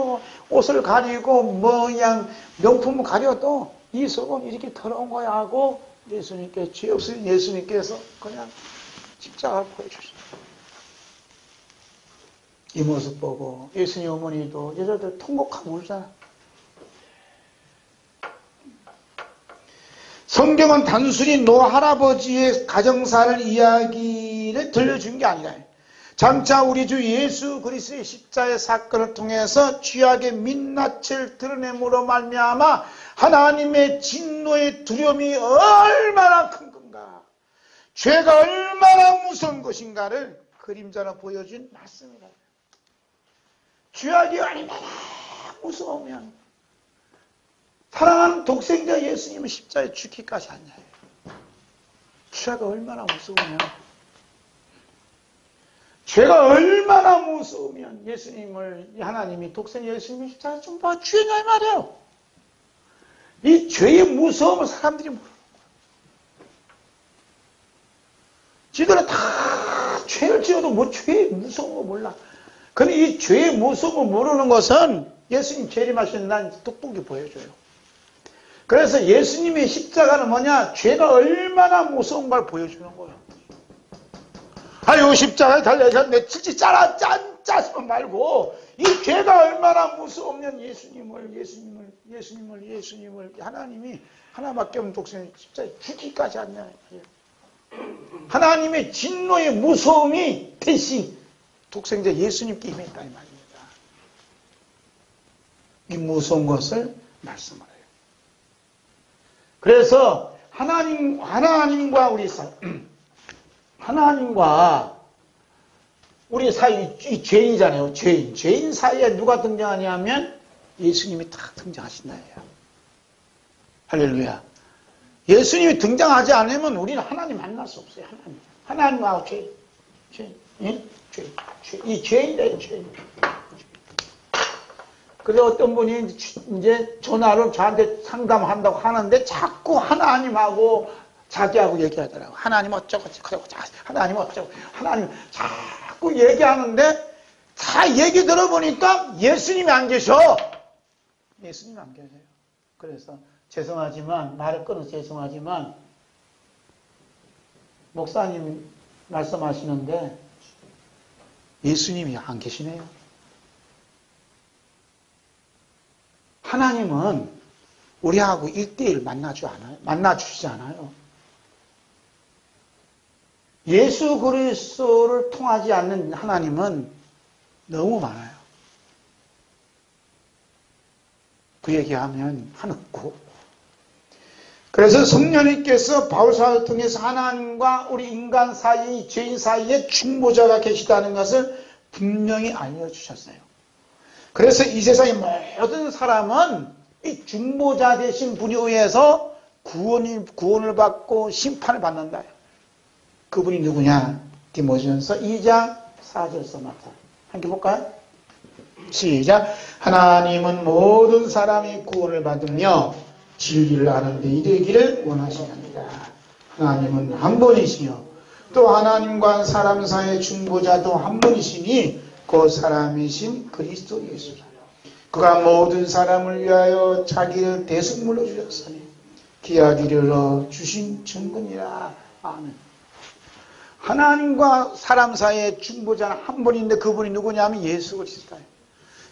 A: 옷을 가리고 그냥 명품을 가려도 이 속은 이렇게 더러운 거야 하고 예수님께, 죄 없으신 예수님께서 그냥 십자가를 보여주십니다. 이 모습 보고 예수님 어머니도 여자들 통곡하고 울잖아. 성경은 단순히 노아 할아버지의 가정사를 이야기를 들려준 게 아니라 장차 우리 주 예수 그리스도의 십자가의 사건을 통해서 죄악의 민낯을 드러냄으로 말미암아 하나님의 진노의 두려움이 얼마나 큰 건가, 죄가 얼마나 무서운 것인가를 그림자로 보여준 말씀이다. 죄악이 얼마나 무서우면 사랑하는 독생자 예수님은 십자가에 죽기까지 하냐. 죄가 얼마나 무서우면, 죄가 얼마나 무서우면 하나님이 독생자 예수님이 십자가에 좀 봐주냐 이 말이에요. 이 죄의 무서움을 사람들이 모르는 거예요. 지들은 다 죄를 지어도 죄의 무서운 거 몰라. 근데 이 죄의 무서움을 모르는 것은 예수님 재림하시는 날 돋보기 보여줘요. 그래서 예수님의 십자가는 뭐냐? 죄가 얼마나 무서운 걸 보여주는 거예요. 아유, 십자가에 달려졌네. 칠지 짜시면 말고, 이 죄가 얼마나 무서우면 예수님을, 하나님이 하나밖에 없는 독생자 십자가에 죽기까지 하냐. 하나님의 진노의 무서움이 대신 독생자 예수님께 임했다, 이 말입니다. 이 무서운 것을 말씀하래요. 그래서 하나님과 우리 사이, 이 죄인이잖아요. 죄인 사이에 누가 등장하냐면 예수님이 딱 등장하신다예요. 할렐루야. 예수님이 등장하지 않으면 우리는 하나님 만날 수 없어요. 하나님하고 이 죄인이에요, 죄인. 그래서 어떤 분이 이제 전화로 저한테 상담한다고 하는데 자꾸 하나님하고 자기하고 얘기하더라고. 하나님 어쩌고 하나님 어쩌고 하나님 자꾸 얘기하는데 다 얘기 들어보니까 예수님이 안 계셔. 예수님이 안 계세요. 그래서 죄송하지만, 말을 끊어서 죄송하지만 목사님 말씀하시는데 예수님이 안 계시네요. 하나님은 우리하고 1대1 만나주시지 않아요. 예수 그리스도를 통하지 않는 하나님은 너무 많아요. 그 얘기하면 한없고. 그래서 성령님께서 바울사를 통해서 하나님과 우리 인간 사이, 죄인 사이에 중보자가 계시다는 것을 분명히 알려주셨어요. 그래서 이 세상의 모든 사람은 이 중보자 되신 분에 의해서 구원을 받고 심판을 받는다. 그분이 누구냐? 디모데전서 2장 4절서 말씀. 함께 볼까요? 시작. 하나님은 모든 사람이 구원을 받으며 진리를 아는 데 이르기를 원하시느니라. 하나님은 한 분이시요 또 하나님과 사람 사이의 중보자도 한 분이시니 그 사람이신 그리스도 예수라. 그가 모든 사람을 위하여 자기를 대속물로 주셨으니 기하기를 주신 증거니라. 아멘. 하나님과 사람 사이의 중보자는 한 분인데 그분이 누구냐면 예수 그리스도예요.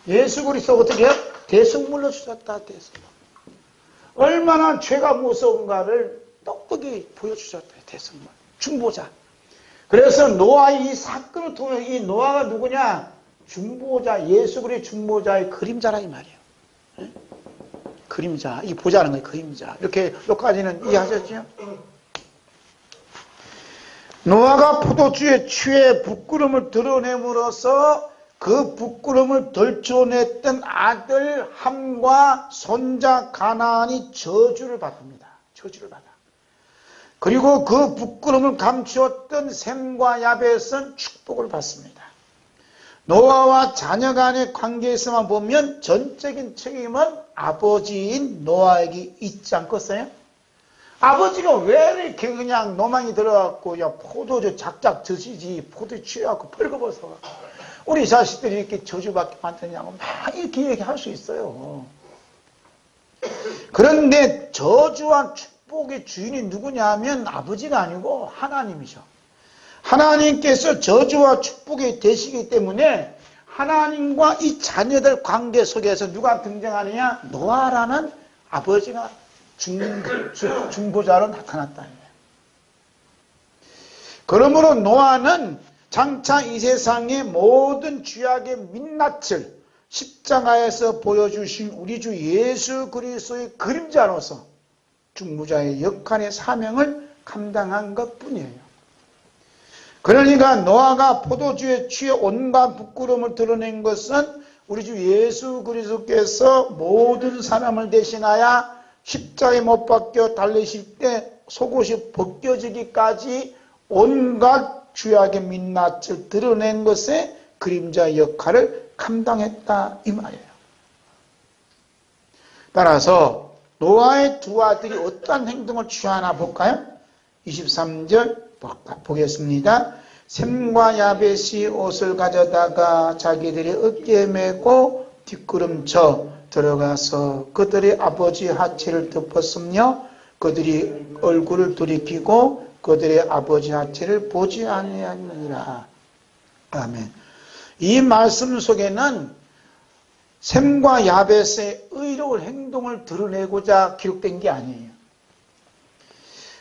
A: 예수 그리스도 어떻게 해요? 대속물로 주셨다. 대속물. 얼마나 죄가 무서운가를 똑똑히 보여주셨다. 대속물. 중보자. 그래서 노아의 이 사건을 통해 이 노아가 누구냐? 중보자, 예수 그리스도 중보자의 그림자라 이 말이에요. 네? 그림자, 이 보자는 거예요. 그림자. 이렇게 여기까지는 이해하셨죠? 노아가 포도주에 취해 부끄러움을 드러냄으로써 그 부끄러움을 덜쳐냈던 아들 함과 손자 가나안이 저주를 받습니다. 저주를 받아. 그리고 그 부끄러움을 감추었던 셈과 야벳은 축복을 받습니다. 노아와 자녀 간의 관계에서만 보면 전적인 책임은 아버지인 노아에게 있지 않겠어요? 아버지가 왜 이렇게 그냥 노망이 들어갖고 포도주 작작 드시지 포도주 취해갖고 벌거벗어 우리 자식들이 이렇게 저주받게 만드냐고 막 이렇게 얘기할 수 있어요. 그런데 저주와 축복의 주인이 누구냐 하면 아버지가 아니고 하나님이죠. 하나님께서 저주와 축복이 되시기 때문에 하나님과 이 자녀들 관계 속에서 누가 등장하느냐? 노아라는 아버지가 중보자로 나타났다. 그러므로 노아는 장차 이 세상의 모든 죄악의 민낯을 십자가에서 보여주신 우리 주 예수 그리스도의 그림자로서 중보자의 역할의 사명을 감당한 것뿐이에요. 그러니까 노아가 포도주에 취해 온갖 부끄러움을 드러낸 것은 우리 주 예수 그리스도께서 모든 사람을 대신하여 십자가에 못 박혀 달리실 때 속옷이 벗겨지기까지 온갖 죄악의 민낯을 드러낸 것에 그림자 역할을 감당했다 이 말이에요. 따라서 노아의 두 아들이 어떤 행동을 취하나 볼까요? 23절 보겠습니다. 셈과 야벳이 옷을 가져다가 자기들의 어깨에 메고 뒷걸음쳐 들어가서 그들의 아버지 하체를 덮었으며 그들이 얼굴을 돌이키고 그들의 아버지 하체를 보지 아니하느니라. 아멘. 이 말씀 속에는 셈과 야벳의 의로운 행동을 드러내고자 기록된 게 아니에요.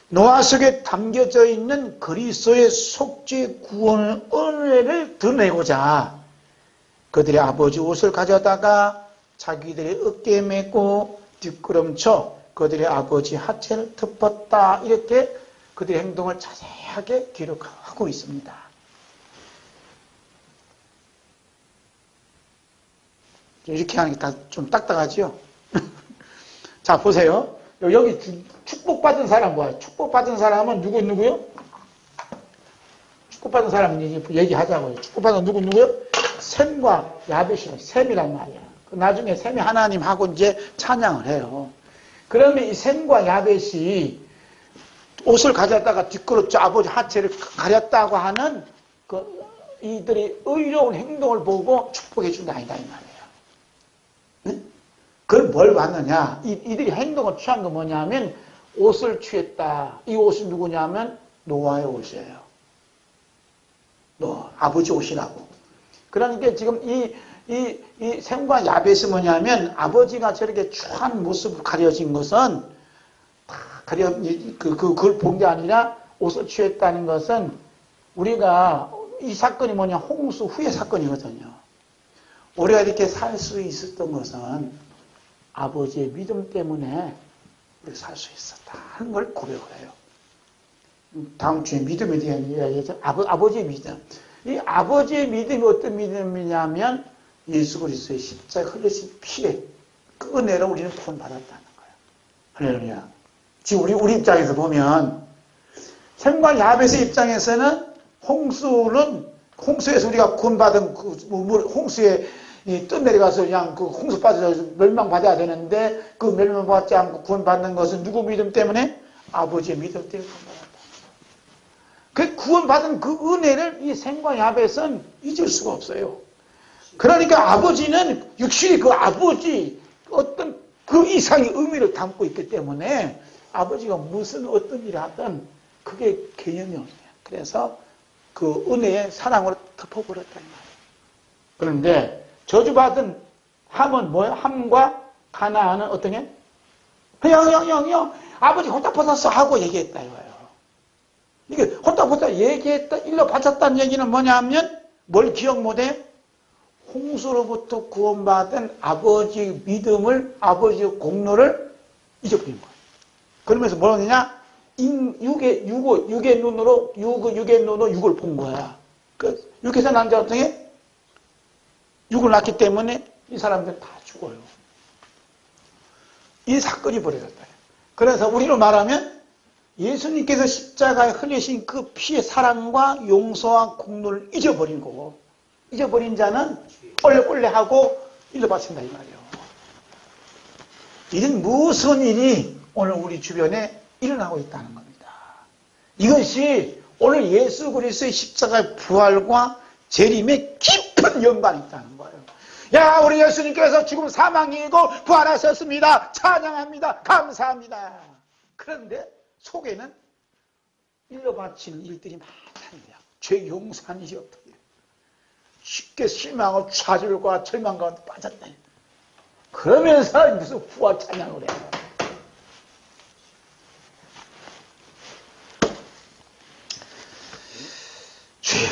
A: 노아 속에 담겨져 있는 그리스도의 속죄 구원의 은혜를 드러내고자 그들의 아버지 옷을 가져다가 자기들의 어깨에 메고 뒷걸음쳐 그들의 아버지 하체를 덮었다. 이렇게 그들의 행동을 자세하게 기록하고 있습니다. 이렇게 하는 게 다 좀 딱딱하죠? 자, 보세요. 여기 축복받은 사람 뭐야? 축복받은 사람은 누구요? 축복받은 사람 얘기하자고요. 축복받은 누구요? 셈과 야벳이요. 셈이란 말이야. 나중에 셈이 하나님하고 이제 찬양을 해요. 그러면 이 셈과 야벳이 옷을 가졌다가 뒷걸음쳐 아버지 하체를 가렸다고 하는 이들이 의로운 행동을 보고 축복해 준다 아니다 이 말이에요. 응? 그걸 뭘 봤느냐? 이들이 행동을 취한 건 뭐냐면 옷을 취했다. 이 옷이 누구냐면 노아의 옷이에요. 아버지 옷이라고. 그러니까 지금 이 셈과 야벳이 뭐냐면 아버지가 저렇게 추한 모습으로 가려진 것은 그걸 본 게 아니라 옷을 취했다는 것은 우리가 이 사건이 뭐냐 홍수 후의 사건이거든요. 우리가 이렇게 살 수 있었던 것은 아버지의 믿음 때문에 우리가 살 수 있었다 하는 걸 고백을 해요. 다음 주에 믿음에 대한 이야기죠. 아버지의 믿음. 이 아버지의 믿음이 어떤 믿음이냐면 예수 그리스도의 십자가 흘리신 피에 그 은혜로 우리는 구원받았다는 거예요. 할렐루야. 지금 우리 입장에서 보면 셈과 야벳의 입장에서는 홍수에서 우리가 구원받은 홍수에 떠내려가서 그냥 그 홍수 빠져서 멸망받아야 되는데 그 멸망받지 않고 구원받는 것은 누구 믿음 때문에? 아버지의 믿음 때문에 구원받았다. 그 구원받은 그 은혜를 이 셈과 야벳은 잊을 수가 없어요. 그러니까 아버지는 육신이 그 아버지 어떤 그 이상의 의미를 담고 있기 때문에 아버지가 무슨 어떤 일을 하든 그게 개념이 없어요. 그래서 그 은혜의 사랑으로 덮어버렸단 말이에요. 그런데 저주받은 함은 뭐예요? 함과 가나안은 어떤 게? 형, 아버지 홀딱벗었어 하고 얘기했다 이거예요. 이게 홀딱벗었다 얘기했다, 일러 바쳤다는 얘기는 뭐냐 하면 뭘 기억 못해? 홍수로부터 구원받은 아버지의 믿음을, 아버지의 공로를 잊어버린 거예요. 그러면서 뭐라 하느냐? 육의 눈으로, 육을 본 거야. 그 육에서 난 자 어떤 게? 육을 낳기 때문에 이 사람들은 다 죽어요. 이 사건이 벌어졌다. 그래서 우리로 말하면 예수님께서 십자가에 흘리신 그 피의 사랑과 용서와 공로를 잊어버린 거고, 잊어버린 자는 꼴레꼴레하고 일러 바친다 이 말이에요. 이런 무슨 일이 오늘 우리 주변에 일어나고 있다는 겁니다. 이것이 오늘 예수 그리스도의 십자가의 부활과 재림에 깊은 연관이 있다는 거예요. 야, 우리 예수님께서 지금 사망이고 부활하셨습니다. 찬양합니다. 감사합니다. 그런데 속에는 일러 바치는 일들이 많다니요. 죄 용서하는 일이 없다. 쉽게 실망하고 좌절과 절망 가운데 빠졌다. 그러면서 무슨 부활 찬양을 해요. 주여.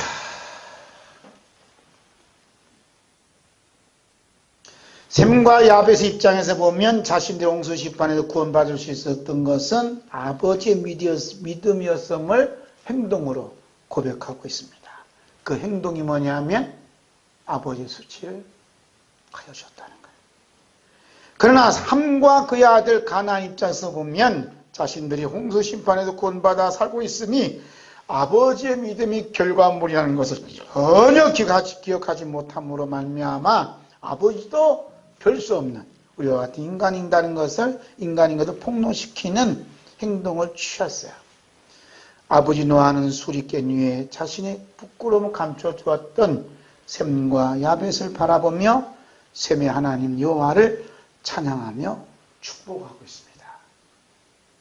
A: 셈과 야벳의 입장에서 보면 자신들의 홍수 심판에서 구원받을 수 있었던 것은 아버지의 믿음이었음을 행동으로 고백하고 있습니다. 그 행동이 뭐냐면 아버지의 수치를 가져줬다는 거예요. 그러나 함과 그의 아들 가나안 입장에서 보면 자신들이 홍수 심판에서 구원받아 살고 있으니 아버지의 믿음이 결과물이라는 것을 전혀 기억하지 못함으로 말미암아 아버지도 별 수 없는 우리와 같은 인간인 것을 폭로시키는 행동을 취했어요. 아버지 노아는 술이 깬 후에 자신의 부끄러움을 감춰주었던 셈과 야벳을 바라보며 셈의 하나님 여호와를 찬양하며 축복하고 있습니다.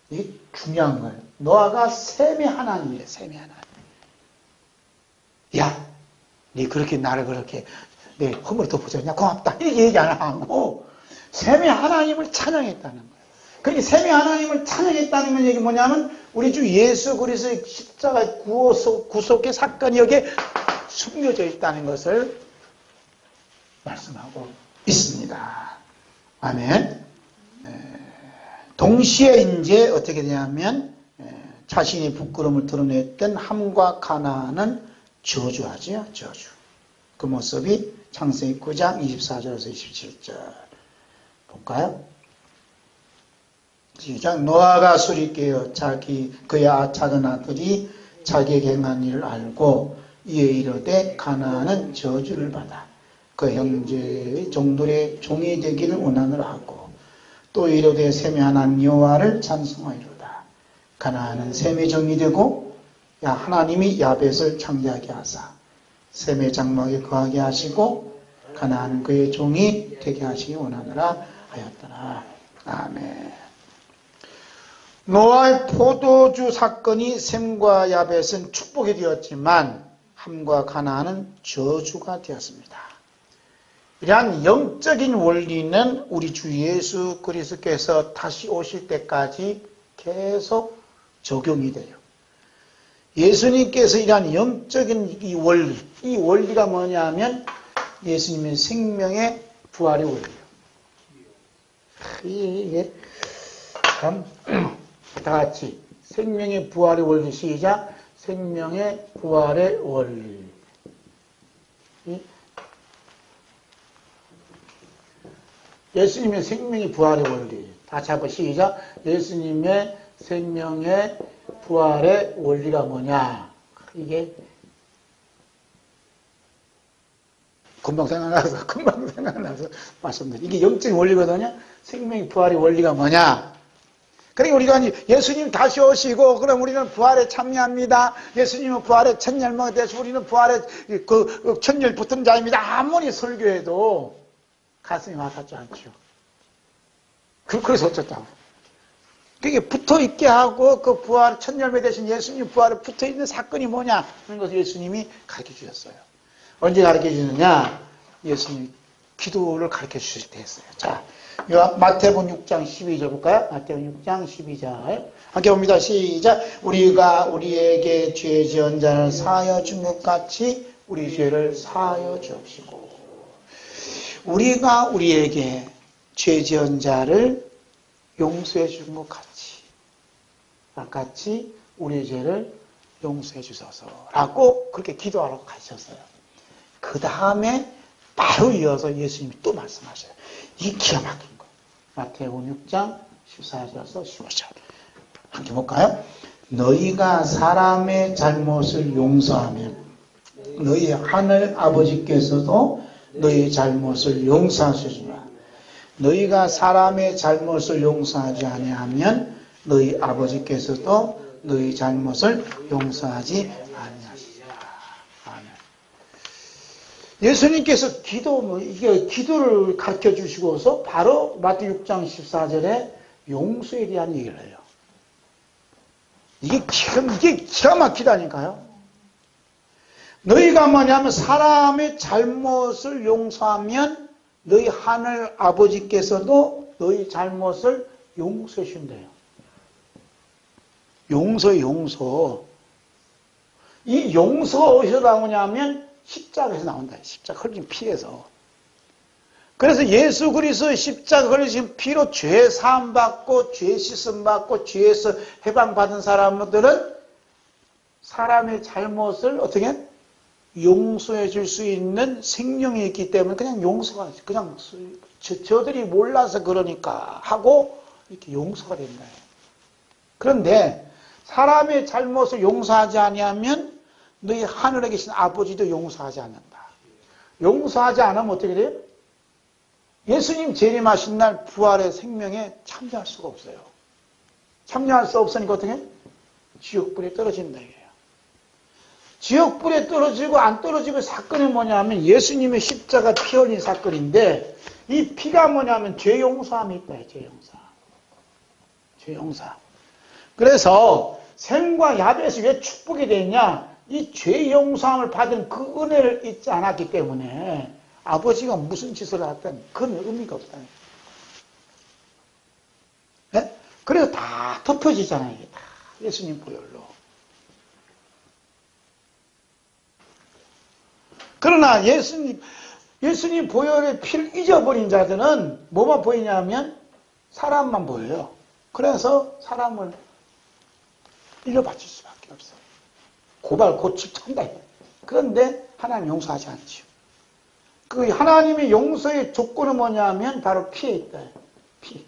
A: 이게 중요한 거예요. 노아가 셈의 하나님이에요. 셈의 하나님. 야, 네 그렇게 나를 그렇게 내 허물을 덮어줬냐? 고맙다. 이렇게 얘기 안 하고 셈의 하나님을 찬양했다는 거예요. 그러니까 셈의 하나님을 찬양했다는 얘기 뭐냐면 우리 주 예수 그리스도의 십자가의 구속의 사건이 여기에 숨겨져 있다는 것을 말씀하고 있습니다. 아멘. 동시에 이제 어떻게 되냐면 자신의 부끄러움을 드러냈던 함과 가나안은 저주하죠. 저주. 그 모습이 창세기 9장 24절에서 27절 볼까요? 시작. 노아가 술이 깨어 그의 작은 아들이 자기에게 행한 일을 알고 이에 이르되 가나안은 저주를 받아 그 형제의 종들의 종이 되기를 원하노라 하고 또 이르되 셈의 하나님 여호와를 찬송하리로다. 가나안은 셈의 종이 되고 하나님이 야벳을 창대하게 하사 셈의 장막에 거하게 하시고 가나안은 그의 종이 되게 하시기 원하노라 하였더라. 아멘. 노아의 포도주 사건이 셈과 야벳은 축복이 되었지만 함과 가나안은 저주가 되었습니다. 이러한 영적인 원리는 우리 주 예수 그리스도께서 다시 오실 때까지 계속 적용이 돼요. 예수님께서 이러한 영적인 이 원리가 뭐냐면 예수님의 생명의 부활의 원리예요. 이게 참 다 같이 생명의 부활의 원리 시작. 생명의 부활의 원리. 예수님의 생명의 부활의 원리. 다시 한번 시작. 예수님의 생명의 부활의 원리가 뭐냐? 이게 금방 생각나서 말씀드립니다. 이게 영적인 원리거든요. 생명의 부활의 원리가 뭐냐? 그러니까 우리가 예수님 다시 오시고 그럼 우리는 부활에 참여합니다. 예수님은 부활에 첫 열매가 되서 우리는 부활에 첫 열 붙은 자입니다. 아무리 설교해도 가슴이 와닿지 않죠. 그래서 어쩌다고. 그게 붙어 있게 하고 그 부활 첫 열매 되신 예수님 부활에 붙어 있는 사건이 뭐냐 하는 것을 예수님이 가르쳐 주셨어요. 언제 가르쳐 주느냐? 예수님 기도를 가르쳐 주실 때 했어요. 자, 마태복음 6장 12절 볼까요? 마태복음 6장 12절. 함께 봅니다. 시작. 우리가 우리에게 죄 지은 자를 사하여 준 것 같이 우리 죄를 사하여 주옵시고. 우리가 우리에게 죄 지은 자를 용서해 준 것 같이 우리의 죄를 용서해 주소서라고 그렇게 기도하라고 가르쳤어요. 그 다음에 바로 이어서 예수님이 또 말씀하셔요. 이 기가 막힌 거. 마태복음 6장 14절에서 15절. 함께 볼까요? 너희가 사람의 잘못을 용서하면 너희 하늘 아버지께서도 너희 잘못을 용서하시리라. 너희가 사람의 잘못을 용서하지 아니하면 너희 아버지께서도 너희 잘못을 용서하지 아니하시리라. 아멘. 예수님께서 기도를 가르쳐 주시고서 바로 마태 6장 14절에 용서에 대한 얘기를 해요. 이게 기가 막히다니까요. 너희가 뭐냐면 사람의 잘못을 용서하면 너희 하늘 아버지께서도 너희 잘못을 용서해 주신대요. 용서. 이 용서가 어디서 나오냐면 십자가에서 나온다. 십자가 흘린 피에서. 그래서 예수 그리스도의 십자가 흘리신 피로 죄 사함 받고 죄 씻음 받고 죄에서 해방 받은 사람들은 사람의 잘못을 어떻게 용서해 줄 수 있는 생명이 있기 때문에 그냥 용서가 그냥 저들이 몰라서 그러니까 하고 이렇게 용서가 된다. 그런데 사람의 잘못을 용서하지 아니하면 너희 하늘에 계신 아버지도 용서하지 않는다. 용서하지 않으면 어떻게 돼요? 예수님 재림하신 날 부활의 생명에 참여할 수가 없어요. 참여할 수 없으니까 어떻게? 지옥불에 떨어진다 이거예요. 지옥불에 떨어지고 안 떨어지고 사건이 뭐냐면 예수님의 십자가 피 흘린 사건인데 이 피가 뭐냐면 죄 용서함이 있다. 죄 용서. 그래서 샘과 야벳이 왜 축복이 되냐? 이 죄 용서함을 받은 그 은혜를 잊지 않았기 때문에 아버지가 무슨 짓을 하든 그건 의미가 없다. 네? 그래서 다 덮여지잖아요. 이게 다 예수님 보혈로. 그러나 예수님 보혈의 피를 잊어버린 자들은 뭐만 보이냐면 사람만 보여요. 그래서 사람을 일러바칠 수밖에 없어. 고발, 고집한다. 그런데 하나님 용서하지 않죠. 그 하나님의 용서의 조건은 뭐냐면 바로 피에 있다. 피.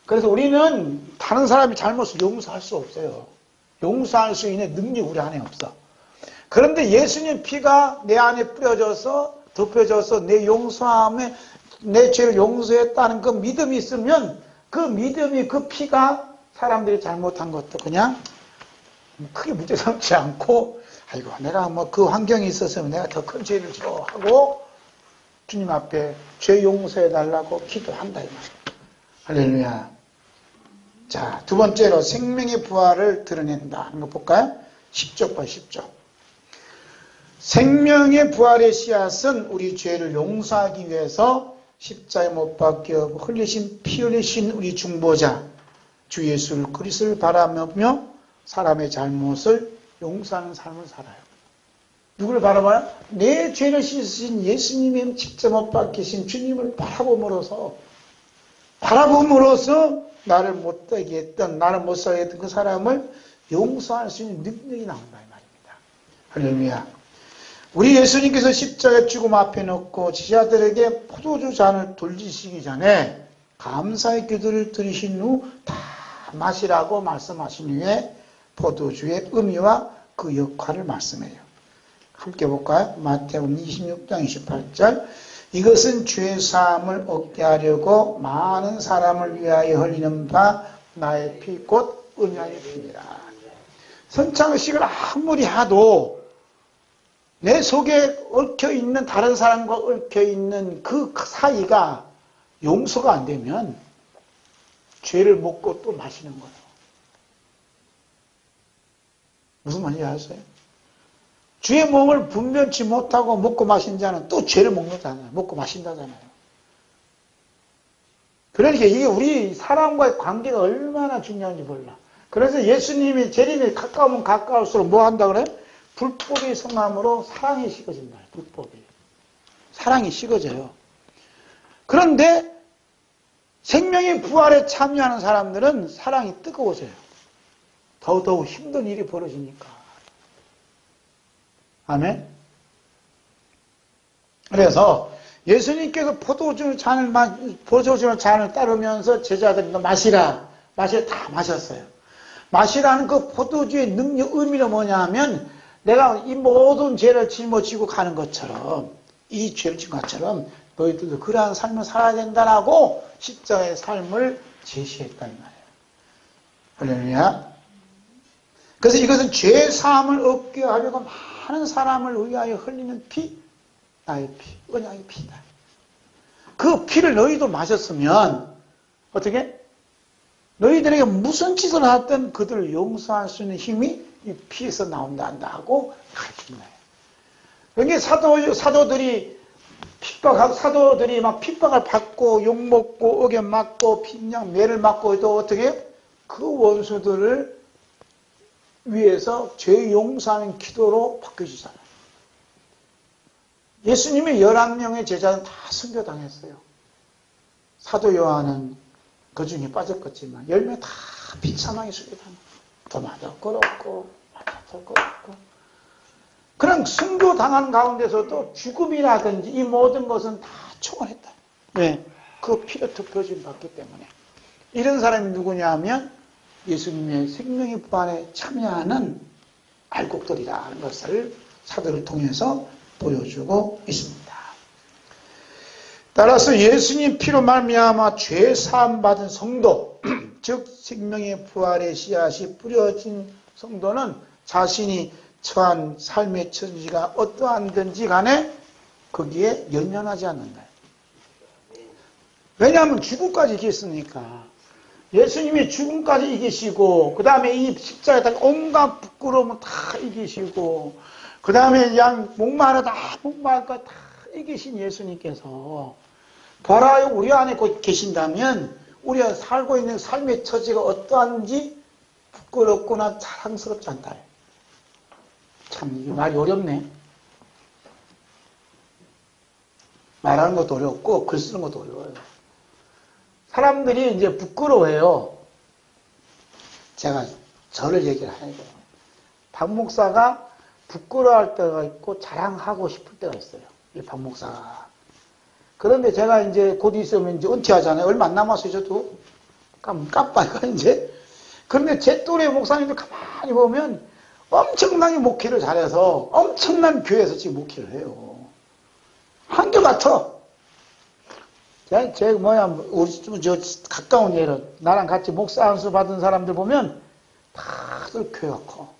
A: 그래서 우리는 다른 사람이 잘못을 용서할 수 없어요. 용서할 수 있는 능력이 우리 안에 없어. 그런데 예수님 피가 내 안에 뿌려져서 덮여져서 내 용서함에 내 죄를 용서했다는 그 믿음이 있으면 그 믿음이 그 피가 사람들이 잘못한 것도 그냥 크게 문제 삼지 않고 아이고 내가 뭐 그 환경이 있었으면 내가 더 큰 죄를 져 하고 주님 앞에 죄 용서해 달라고 기도한다 이 말이에요. 할렐루야. 자, 두 번째로 생명의 부활을 드러낸다 하는 거 볼까요? 10쪽 봐 10쪽. 생명의 부활의 씨앗은 우리 죄를 용서하기 위해서 십자가에 못 박혀 흘리신 피 흘리신 우리 중보자 주 예수를 그리스도를 바라보며 사람의 잘못을 용서하는 삶을 살아요. 누구를 바라봐요? 내 죄를 씻으신 예수님의 십자가 못 박히신 주님을 바라봄으로써 나를 못되게 했던 나를 못 살게 했던 그 사람을 용서할 수 있는 능력이 나온다 이 말입니다. 할렐루야. 우리 예수님께서 십자가의 죽음 앞에 놓고 지자들에게 포도주 잔을 돌리시기 전에 감사의 기도를 드리신 후 다 마시라고 말씀하신 후에 포도주의 의미와 그 역할을 말씀해요. 함께 볼까요? 마태복음 26장 28절. 이것은 죄 사함을 얻게 하려고 많은 사람을 위하여 흘리는 바 나의 피 곧 언약의 피니라. 선창의식을 아무리 하도 내 속에 얽혀있는 다른 사람과 얽혀있는 그 사이가 용서가 안 되면 죄를 먹고 또 마시는 거예요. 무슨 말인지 아세요? 주의 몸을 분별치 못하고 먹고 마신 자는 또 죄를 먹는다잖아요. 먹고 마신다잖아요. 그러니까 이게 우리 사람과의 관계가 얼마나 중요한지 몰라. 그래서 예수님이 재림에 가까우면 가까울수록 뭐 한다 그래? 불법이 성함으로 사랑이 식어진다. 불법이. 사랑이 식어져요. 그런데 생명의 부활에 참여하는 사람들은 사랑이 뜨거워져요. 더더욱 힘든 일이 벌어지니까. 아멘. 그래서 예수님께서 포도주 잔을 따르면서 제자들이 마시라. 다 마셨어요. 마시라는 그 포도주의 능력, 의미는 뭐냐 하면 내가 이 모든 죄를 짊어지고 가는 것처럼, 이 죄를 지고 것처럼 너희들도 그러한 삶을 살아야 된다라고 십자가의 삶을 제시했다는 말이에요. 할렐루야. 그래서 이것은 죄 사함을 얻게 하려고 많은 사람을 위하여 흘리는 피, 나의 피, 언약의 피다. 그 피를 너희도 마셨으면 어떻게? 너희들에게 무슨 짓을 하든 그들을 용서할 수 있는 힘이 이 피에서 나온다고 가르친 거예요. 그러니까 사도들이 막 핍박을 받고 욕먹고 어겨 맞고 빈양 매를 맞고 또 어떻게? 그 원수들을 위해서 죄 용서하는 기도로 바뀌어주잖아요. 예수님의 11명의 제자는 다 순교당했어요. 사도 요한은 그 중에 빠졌겠지만 10명 다 비참하게 순교당했어요. 도마도 끌었고 마차도 끌었고 그런 순교당한 가운데서도 죽음이라든지 이 모든 것은 다 초월했다. 왜? 그 피로 덮여진 받기 때문에. 이런 사람이 누구냐 하면 예수님의 생명의 부활에 참여하는 알곡들이라는 것을 사도를 통해서 보여주고 있습니다. 따라서 예수님 피로 말미암아 죄 사함 받은 성도, 즉 생명의 부활의 씨앗이 뿌려진 성도는 자신이 처한 삶의 처지가 어떠한든지 간에 거기에 연연하지 않는다. 왜냐하면 죽음까지 이겼으니까. 예수님이 죽음까지 이기시고 그 다음에 이 십자가에 온갖 부끄러움을 다 이기시고 그 다음에 목마르다 목마를 것 다 이기신 예수님께서 보라 우리 안에 곧 계신다면 우리가 살고 있는 삶의 처지가 어떠한지 부끄럽거나 자랑스럽지 않다. 참 이게 말이 어렵네. 말하는 것도 어렵고 글 쓰는 것도 어려워요. 사람들이 이제 부끄러워해요. 제가 저를 얘기를 하니까 박 목사가 부끄러워할 때가 있고 자랑하고 싶을 때가 있어요. 이 박 목사가. 그런데 제가 이제 곧 있으면 이제 은퇴하잖아요. 얼마 안 남았어요, 저도. 깜빡이가 이제. 그런데 제 또래 목사님들 가만히 보면 엄청나게 목회를 잘해서 엄청난 교회에서 지금 목회를 해요. 한결같아. 우리 저 가까운 예로 나랑 같이 목사 안수 받은 사람들 보면 다들 교회가 커.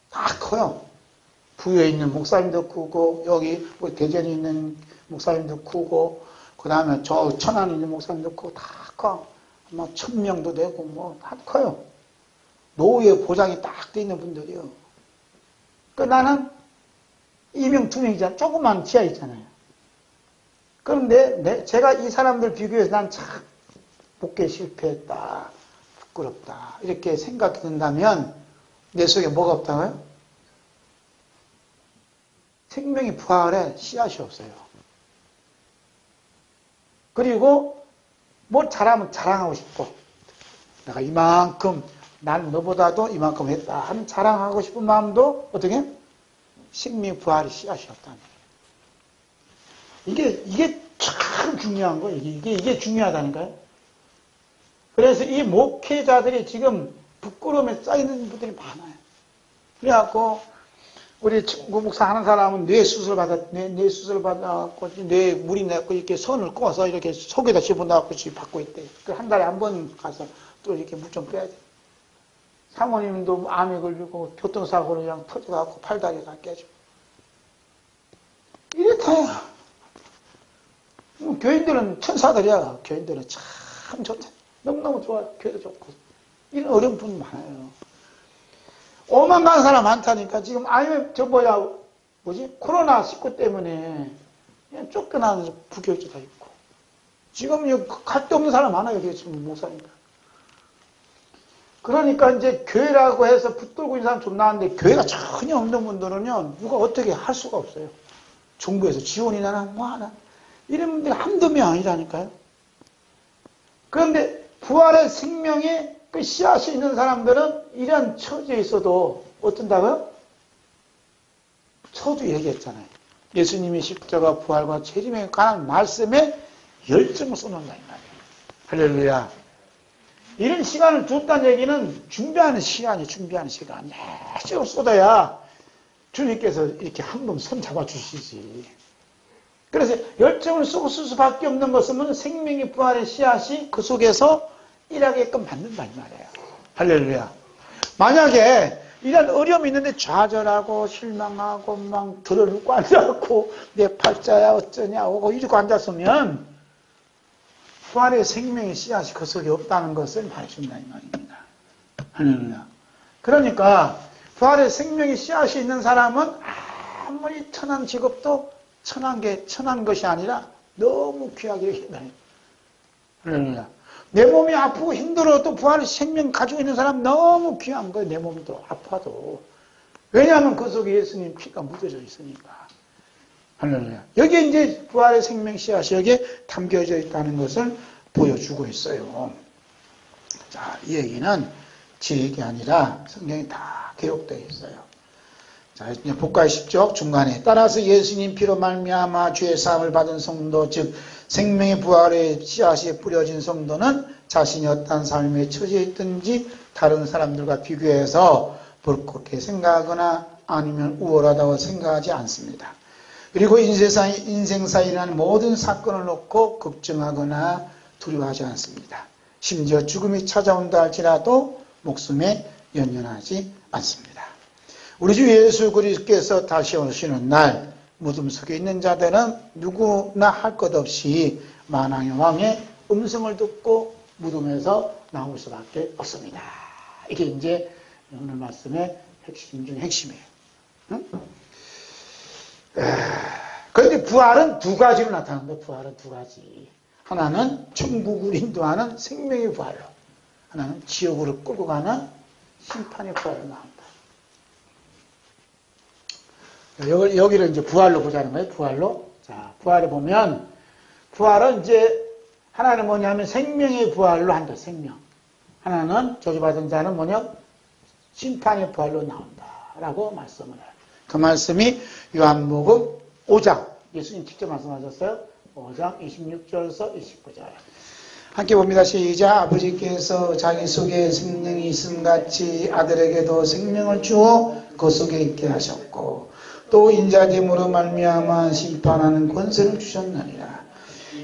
A: 다 커요. 부여에 있는 목사님도 크고 여기 우리 대전에 있는 목사님도 크고 그 다음에 저 천안에 있는 목사님도 크고 다 커. 아마 1000명도 되고 뭐 다 커요. 노후에 보장이 딱 돼 있는 분들이요. 그 나는 2명 2명이잖아. 조그만 지하 있잖아요. 그런데 제가 이 사람들 비교해서 난 참 목회 실패했다. 부끄럽다. 이렇게 생각이 든다면 내 속에 뭐가 없다고요? 생명의 부활에 씨앗이 없어요. 그리고 뭘 잘하면 자랑하고 싶고 내가 이만큼 난 너보다도 이만큼 했다 하는 자랑하고 싶은 마음도 어떻게? 생명의 부활의 씨앗이 없다는 거예요. 이게 참 중요한 거예요. 이게 중요하다니까요. 그래서 이 목회자들이 지금 부끄러움에 쌓이는 분들이 많아요. 그래갖고 우리 친구 목사 하는 사람은 뇌 수술 받아갖고, 뇌 물이 나고 이렇게 선을 꼬아서 이렇게 속에다 집어넣고 받고 있대. 그 한 달에 한 번 가서 또 이렇게 물 좀 빼야 돼. 사모님도 암에 걸리고 교통사고로 그냥 터져갖고 팔다리가 깨지고. 이렇다야. 교인들은 천사들이야. 교인들은 참 좋다. 너무너무 좋아. 교회도 좋고. 이런 어려운 분이 많아요. 오만 가는 사람 많다니까. 지금 아니면 코로나19 때문에 그냥 쫓겨나는 부교육자도 있고. 지금 갈 데 없는 사람 많아요. 지금 목사니까. 그러니까 이제 교회라고 해서 붙들고 있는 사람 좀 나왔는데 교회가 전혀 없는 분들은요, 누가 어떻게 할 수가 없어요. 정부에서 지원이나 뭐 하나. 이런 분들이 한두 명 아니라니까요. 그런데 부활의 생명에 그 씨앗이 있는 사람들은 이런 처지에 있어도 어쩐다고요? 서두 얘기했잖아요. 예수님이 십자가 부활과 재림에 관한 말씀에 열정을 쏟는다 이 말이에요. 할렐루야. 이런 시간을 줬다는 얘기는 준비하는 시간이 준비하는 시간. 열정을 쏟아야 주님께서 이렇게 한 번 손 잡아주시지. 그래서 열정을 쏟을 수밖에 없는 것은 생명의 부활의 씨앗이 그 속에서 일하게끔 만든다 이 말이에요. 할렐루야. 만약에 이런 어려움이 있는데 좌절하고 실망하고 막 들어눕고 앉아갖고 내 팔자야 어쩌냐고 이러고 앉았으면 부활의 생명의 씨앗이 그 속에 없다는 것을 말해준다 이 말입니다. 할렐루야. 그러니까 부활의 생명의 씨앗이 있는 사람은 아무리 천한 직업도 천한 것이 아니라 너무 귀하게 여긴다. 할렐루야. 내 몸이 아프고 힘들어도 부활의 생명 가지고 있는 사람 너무 귀한 거예요. 내 몸도 아파도. 왜냐하면 그 속에 예수님 피가 묻어져 있으니까. 할렐루야. 여기에 이제 부활의 생명 씨앗이 여기에 담겨져 있다는 것을 보여주고 있어요. 자, 이 얘기는 제 얘기 아니라 성경에 다 기록되어 있어요. 자, 이제 복가의 10쪽 중간에 따라서 예수님 피로 말미암아 죄 사함을 받은 성도, 즉 생명의 부활의 씨앗이 뿌려진 성도는 자신이 어떤 삶에 처해 있든지 다른 사람들과 비교해서 불쾌하게 생각하거나 아니면 우월하다고 생각하지 않습니다. 그리고 인생사에 일어나는 모든 사건을 놓고 걱정하거나 두려워하지 않습니다. 심지어 죽음이 찾아온다 할지라도 목숨에 연연하지 않습니다. 우리 주 예수 그리스도께서 다시 오시는 날 무덤 속에 있는 자들은 누구나 할 것 없이 만왕의 왕의 음성을 듣고 무덤에서 나올 수밖에 없습니다. 이게 이제 오늘 말씀의 핵심 중 핵심이에요. 응? 그런데 부활은 두 가지로 나타난다. 부활은 두 가지. 하나는 천국을 인도하는 생명의 부활로, 하나는 지옥으로 끌고 가는 심판의 부활로 나온다. 여기를 이제 부활로 보자는 거예요. 부활로. 자, 부활에 보면, 부활은 이제, 하나는 뭐냐면 생명의 부활로 한다. 생명. 하나는 저주받은 자는 뭐냐? 심판의 부활로 나온다. 라고 말씀을 해요. 그 말씀이 요한복음 5장. 예수님 직접 말씀하셨어요. 5장 26절에서 29절. 함께 봅니다. 시작. 아버지께서 자기 속에 생명이 있음같이 아들에게도 생명을 주어 그 속에 있게 하셨고 또 인자됨으로 말미암아 심판하는 권세를 주셨느니라.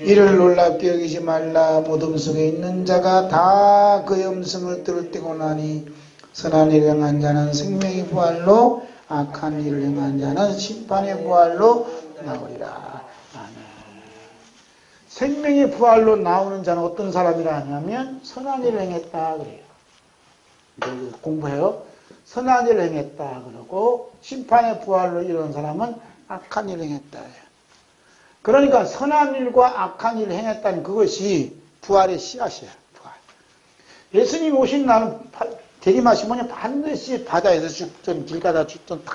A: 이를 놀랍게 여기지 말라. 무덤 속에 있는 자가 다 그의 음성을 들을 때고 나니 선한 일을 행한 자는 생명의 부활로 악한 일을 행한 자는 심판의 부활로 나오리라. 아멘. 생명의 부활로 나오는 자는 어떤 사람이라 하냐면 선한 일을 행했다 그래요. 공부해요. 선한 일을 행했다 그러고 심판의 부활로 이런 사람은 악한 일을 행했다. 그러니까 선한 일과 악한 일을 행했다는 그것이 부활의 씨앗이야. 부활. 예수님 오신 날은 대림하신 분이 반드시 바다에서 죽든 길 가다 죽든 다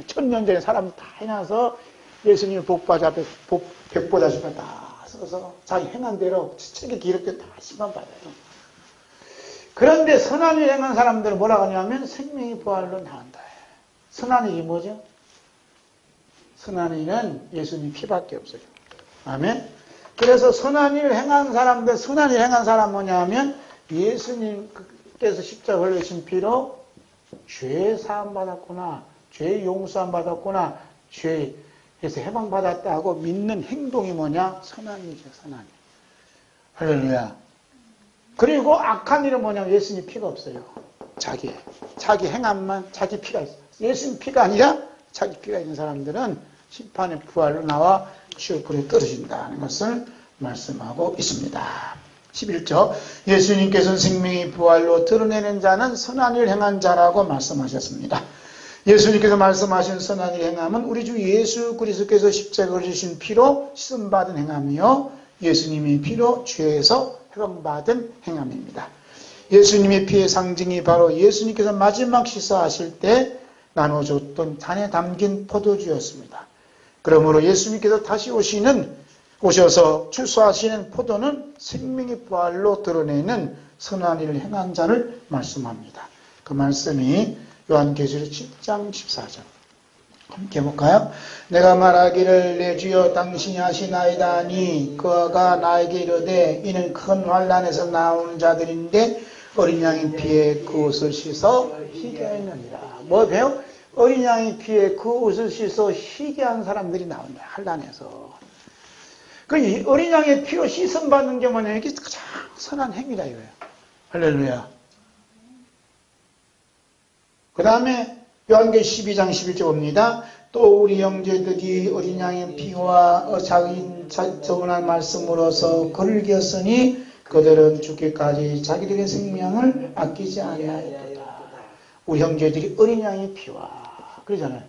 A: 천년 전에 사람 다 해놔서 예수님 복받아 백보다 주면 다 써서 자기 행한 대로 책에 기록된 다 심판받아요. 그런데 선한 일 행한 사람들은 뭐라고 하냐면 생명의 부활로 나온다. 선한 일이 뭐죠? 선한 일은 예수님 피밖에 없어요. 아멘. 그래서 선한 일을 행한 사람들, 선한 일 행한 사람 뭐냐면 예수님께서 십자가 흘리신 피로 죄 사함 받았구나, 죄 용서함 받았구나, 죄에서 해방받았다 하고 믿는 행동이 뭐냐? 선한 일이죠, 선한 일. 할렐루야. 그리고 악한 일은 뭐냐면 예수님 피가 없어요. 자기 행함만 자기 피가 있어요. 예수님 피가 아니라 자기 피가 있는 사람들은 심판의 부활로 나와 지옥불에 떨어진다는 것을 말씀하고 있습니다. 11절, 예수님께서는 생명의 부활로 드러내는 자는 선한 일 행한 자라고 말씀하셨습니다. 예수님께서 말씀하신 선한 일 행함은 우리 주 예수 그리스도께서 십자가를 지신 피로 씻음받은 행함이요, 예수님의 피로 죄에서 해방받은 행함입니다. 예수님의 피의 상징이 바로 예수님께서 마지막 시사하실 때 나눠줬던 잔에 담긴 포도주였습니다. 그러므로 예수님께서 다시 오셔서 출소하시는 포도는 생명의 부활로 드러내는 선한 일을 행한 자를 말씀합니다. 그 말씀이 요한계시록 7장 14절. 함께 볼까요? 내가 말하기를 내 주여 당신이 하시나이다 하니 그가 나에게 이르되 이는 큰 환난에서 나오는 자들인데 어린 양의 피에 그 옷을 씻어 희게 하느니라. 뭐 배워? 어린 양의 피에 그 옷을 씻어 희게 한 사람들이 나온다. 환난에서. 그 어린 양의 피로 씻음 받는 게 뭐냐? 이게 가장 선한 행위다 이거예요. 할렐루야. 그 다음에 요한계시록 12장 11절 봅니다. 또 우리 형제들이 어린 양의 피와 적은한 말씀으로서 그를 이겼으니 그들은 죽기까지 자기들의 생명을 아끼지 아니하였다. 우리 형제들이 어린 양의 피와 그러잖아요.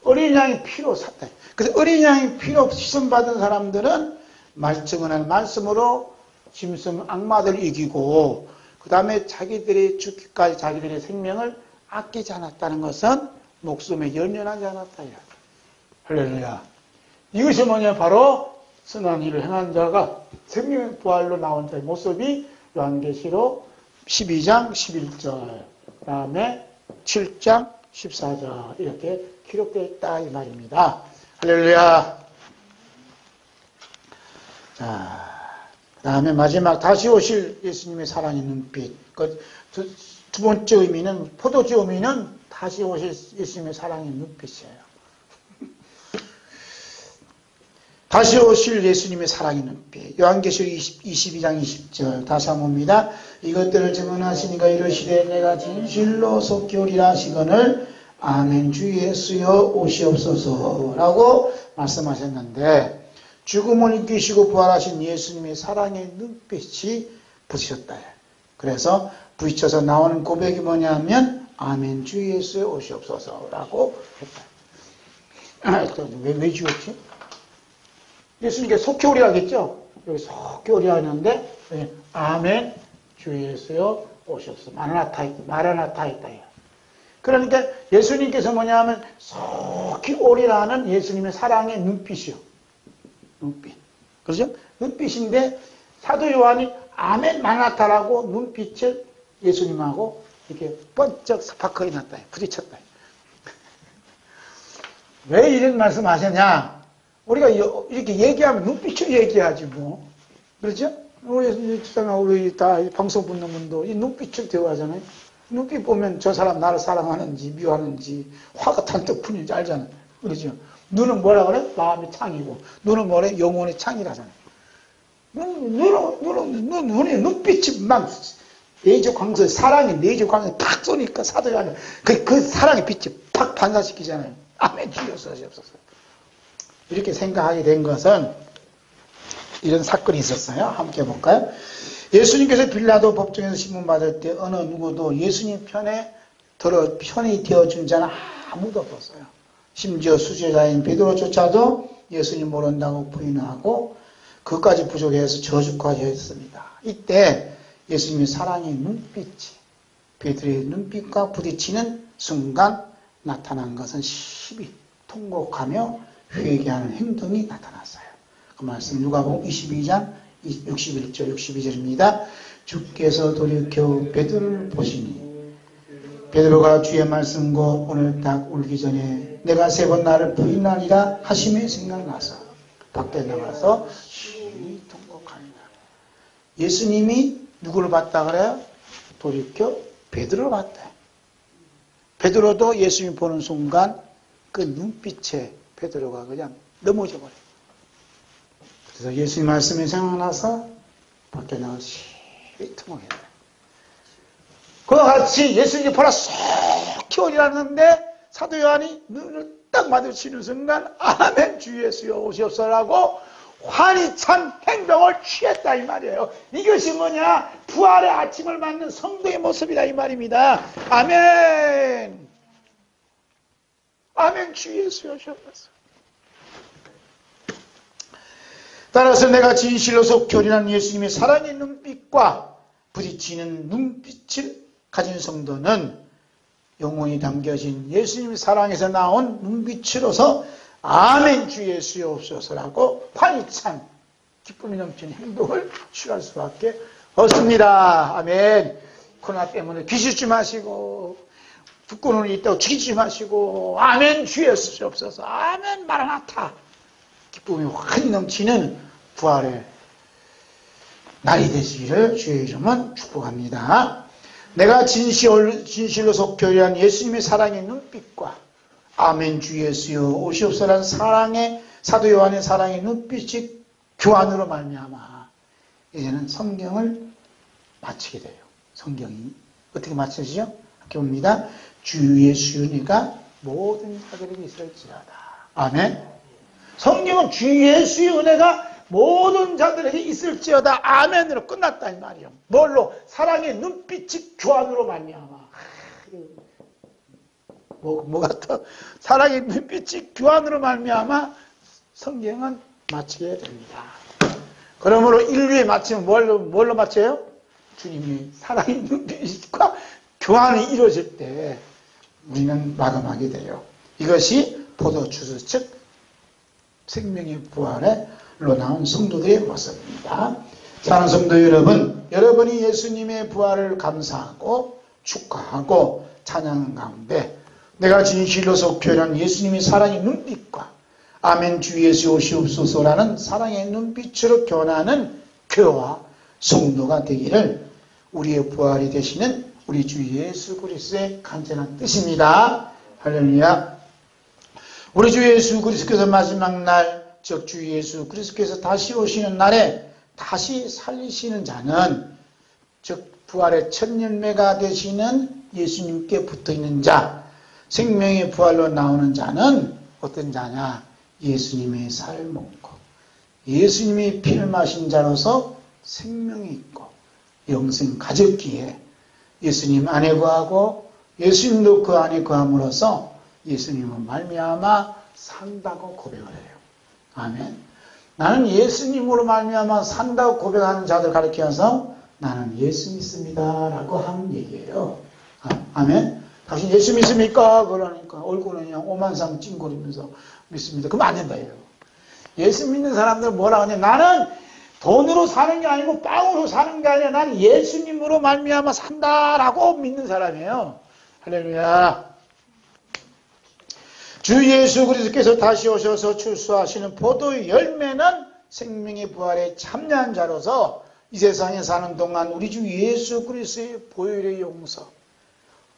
A: 어린 양의 피로 샀다. 그래서 어린 양의 피로 시선 받은 사람들은 적은한 말씀으로 짐승 악마들을 이기고 그 다음에 자기들이 죽기까지 자기들의 생명을 아끼지 않았다는 것은 목숨에 연연하지 않았다. 할렐루야. 이것이 뭐냐? 바로 선한 일을 행한 자가 생명의 부활로 나온 자의 모습이 요한계시록 12장 11절, 그 다음에 7장 14절 이렇게 기록되어 있다 이 말입니다. 할렐루야. 자, 그 다음에 마지막 다시 오실 예수님의 사랑의 눈빛. 두 번째 의미는, 포도주 의미는 다시 오실 예수님의 사랑의 눈빛이에요. 다시 오실 예수님의 사랑의 눈빛. 요한계시록 22장 20절 다시 한번 봅니다. 이것들을 증언하시니가 이르시되 내가 진실로 속히 오리라 하시거늘 아멘 주 예수여 오시옵소서 라고 말씀하셨는데, 죽음을 이기시고 부활하신 예수님의 사랑의 눈빛이 부딪혔다. 그래서 부딪혀서 나오는 고백이 뭐냐면 아멘 주 예수에 오시옵소서라고 했다. 왜 지웠지? 예수님께 속히 오리라 하겠죠? 여기 속히 오리라 하는데 아멘 주 예수여 오시옵소서. 마라나타 있다. 그러니까 예수님께서 뭐냐면 속히 오리라는 예수님의 사랑의 눈빛이요. 눈빛. 그렇죠? 눈빛인데 사도 요한이 아멘 마라나타라고 눈빛을 예수님하고 이렇게 번쩍 스파크해 놨다. 부딪혔다. 왜 이런 말씀 하셨냐? 우리가 이렇게 얘기하면 눈빛으로 얘기하지 뭐. 그렇죠? 우리 다 방송 듣는 분도 이 눈빛을 대화하잖아요. 눈빛 보면 저 사람 나를 사랑하는지 미워하는지 화가 잔뜩 푸는지 알잖아요. 그렇죠? 눈은 뭐라 그래? 마음의 창이고, 눈은 뭐래? 영혼의 창이라잖아요. 눈의 눈빛이 막 내적 광선, 사랑의 내적 광선이 팍 쏘니까 사도요한은 그 사랑의 빛이 팍 반사시키잖아요. 아멘 주여서 하시옵소서. 이렇게 생각하게 된 것은 이런 사건이 있었어요. 함께 볼까요? 예수님께서 빌라도 법정에서 신문받을 때 어느 누구도 예수님 편이 되어준 자는 아무도 없었어요. 심지어 수제자인 베드로조차도 예수님 모른다고 부인하고 그것까지 부족해서 저주까지 했습니다. 이때 예수님의 사랑의 눈빛이 베드로의 눈빛과 부딪히는 순간 나타난 것은 시비, 통곡하며 회개하는 행동이 나타났어요. 그 말씀 누가복음 22장 61절 62절입니다. 주께서 돌이켜 베드로를 보시니 베드로가 주의 말씀고 오늘 딱 울기 전에 내가 3번 나를 부인하리라 하심이 생각나서 밖에 나가서 심히 통곡하니라. 예수님이 누구를 봤다 그래요? 돌이켜 베드로를 봤다. 베드로도 예수님 보는 순간 그 눈빛에 베드로가 그냥 넘어져 버려요. 그래서 예수님 말씀이 생각나서 밖에 나가 시트멍해요. 그와 같이 예수님이 보라 쏙 키워지라는데 사도 요한이 눈을 딱 마주치는 순간 아멘 주 예수여 오시옵소서라고 환히 찬 행동을 취했다 이 말이에요. 이것이 뭐냐? 부활의 아침을 맞는 성도의 모습이다 이 말입니다. 아멘. 아멘 주 예수여 오시옵소서. 따라서 내가 진실로서 교린한 예수님의 사랑의 눈빛과 부딪히는 눈빛을 가진 성도는 영혼이 담겨진 예수님의 사랑에서 나온 눈빛으로서 아멘 주 예수여 없소서라고 환히 찬 기쁨이 넘치는 행동을 취할 수밖에 없습니다. 아멘. 코로나 때문에 귀신지 마시고 듣고는 있다고 죽이지 마시고 아멘 주 예수여 없소서 아멘 마라나타 기쁨이 환히 넘치는 부활의 날이 되시기를 주의 이름은 축복합니다. 내가 진실로서 교리한 예수님의 사랑의 눈빛과 아멘 주 예수여 오시옵소서라는 사랑의 사도 요한의 사랑의 눈빛이 교환으로 말미암아 이제는 성경을 마치게 돼요. 성경이 어떻게 마치죠? 이렇게 봅니다. 주 예수 은혜가 모든 자들에게 있을지라다. 아멘. 성경은 주 예수의 은혜가 모든 자들에게 있을지어다 아멘으로 끝났다 이 말이에요. 뭘로? 사랑의 눈빛이 교환으로 말미암아. 뭐가 더? 사랑의 눈빛이 교환으로 말미암아 성경은 마치게 됩니다. 그러므로 인류의 마침은 뭘로 마쳐요? 주님의 사랑의 눈빛과 교환이 이루어질 때 우리는 마감하게 돼요. 이것이 포도주스 즉 생명의 부활로 나온 성도들의 모습입니다. 사랑하는 성도 여러분, 여러분이 예수님의 부활을 감사하고 축하하고 찬양하는 가운데 내가 진실로서 교련한 예수님의 사랑의 눈빛과 아멘 주 예수 오시옵소서라는 사랑의 눈빛으로 교환하는 교와 성도가 되기를 우리의 부활이 되시는 우리 주 예수 그리스도의 간절한 뜻입니다. 할렐루야. 우리 주 예수 그리스도께서 마지막 날, 즉 주 예수 그리스도께서 다시 오시는 날에 다시 살리시는 자는, 즉 부활의 첫 열매가 되시는 예수님께 붙어있는 자, 생명의 부활로 나오는 자는 어떤 자냐? 예수님의 살을 먹고 예수님의 피를 마신 자로서 생명이 있고 영생 가졌기에 예수님 안에 거하고 예수님도 그 안에 거함으로써 예수님은 말미암아 산다고 고백을 해요. 아멘. 나는 예수님으로 말미암아 산다고 고백하는 자들 가리켜서 나는 예수 믿습니다 라고 하는 얘기예요. 아멘. 당신 예수 믿습니까? 그러니까 얼굴은 그냥 오만상 찡거리면서 믿습니다. 그러면 안 된다. 예수 믿는 사람들은 뭐라 하냐? 나는 돈으로 사는 게 아니고 빵으로 사는 게 아니라 나는 예수님으로 말미암아 산다라고 믿는 사람이에요. 할렐루야. 주 예수 그리스도께서 다시 오셔서 출수하시는 포도의 열매는 생명의 부활에 참여한 자로서 이 세상에 사는 동안 우리 주 예수 그리스도의 보혈의 용서,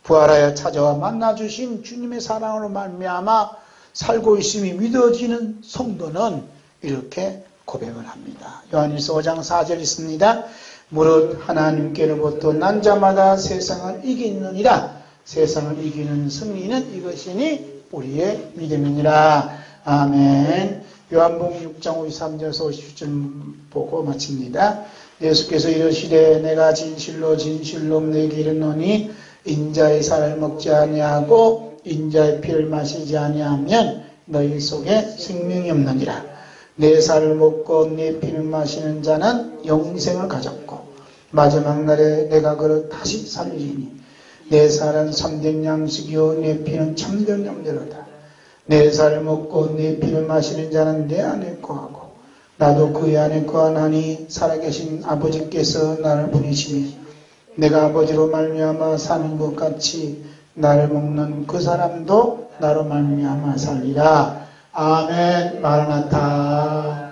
A: 부활하여 찾아와 만나주신 주님의 사랑으로 말미암아 살고 있음이 믿어지는 성도는 이렇게 고백을 합니다. 요한일서 5장 4절 있습니다. 무릇 하나님께로부터 난 자마다 세상을 이기느니라. 세상을 이기는 승리는 이것이니 우리의 믿음이니라. 아멘. 요한복음 6장 53절에서 50절 보고 마칩니다. 예수께서 이르시되 내가 진실로 진실로 너희에게 이르노니 인자의 살을 먹지 아니하고 인자의 피를 마시지 아니하면 너희 속에 생명이 없느니라. 내 살을 먹고 내 피를 마시는 자는 영생을 가졌고 마지막 날에 내가 그를 다시 살리니 내 살은 참된 양식이요 내 피는 참된 염려로다. 내 살을 먹고 내 피를 마시는 자는 내 안에 거하고 나도 그 안에 거하나니 살아계신 아버지께서 나를 보내시니 내가 아버지로 말미암아 사는 것 같이 나를 먹는 그 사람도 나로 말미암아 살리라. 아멘. 마라나타.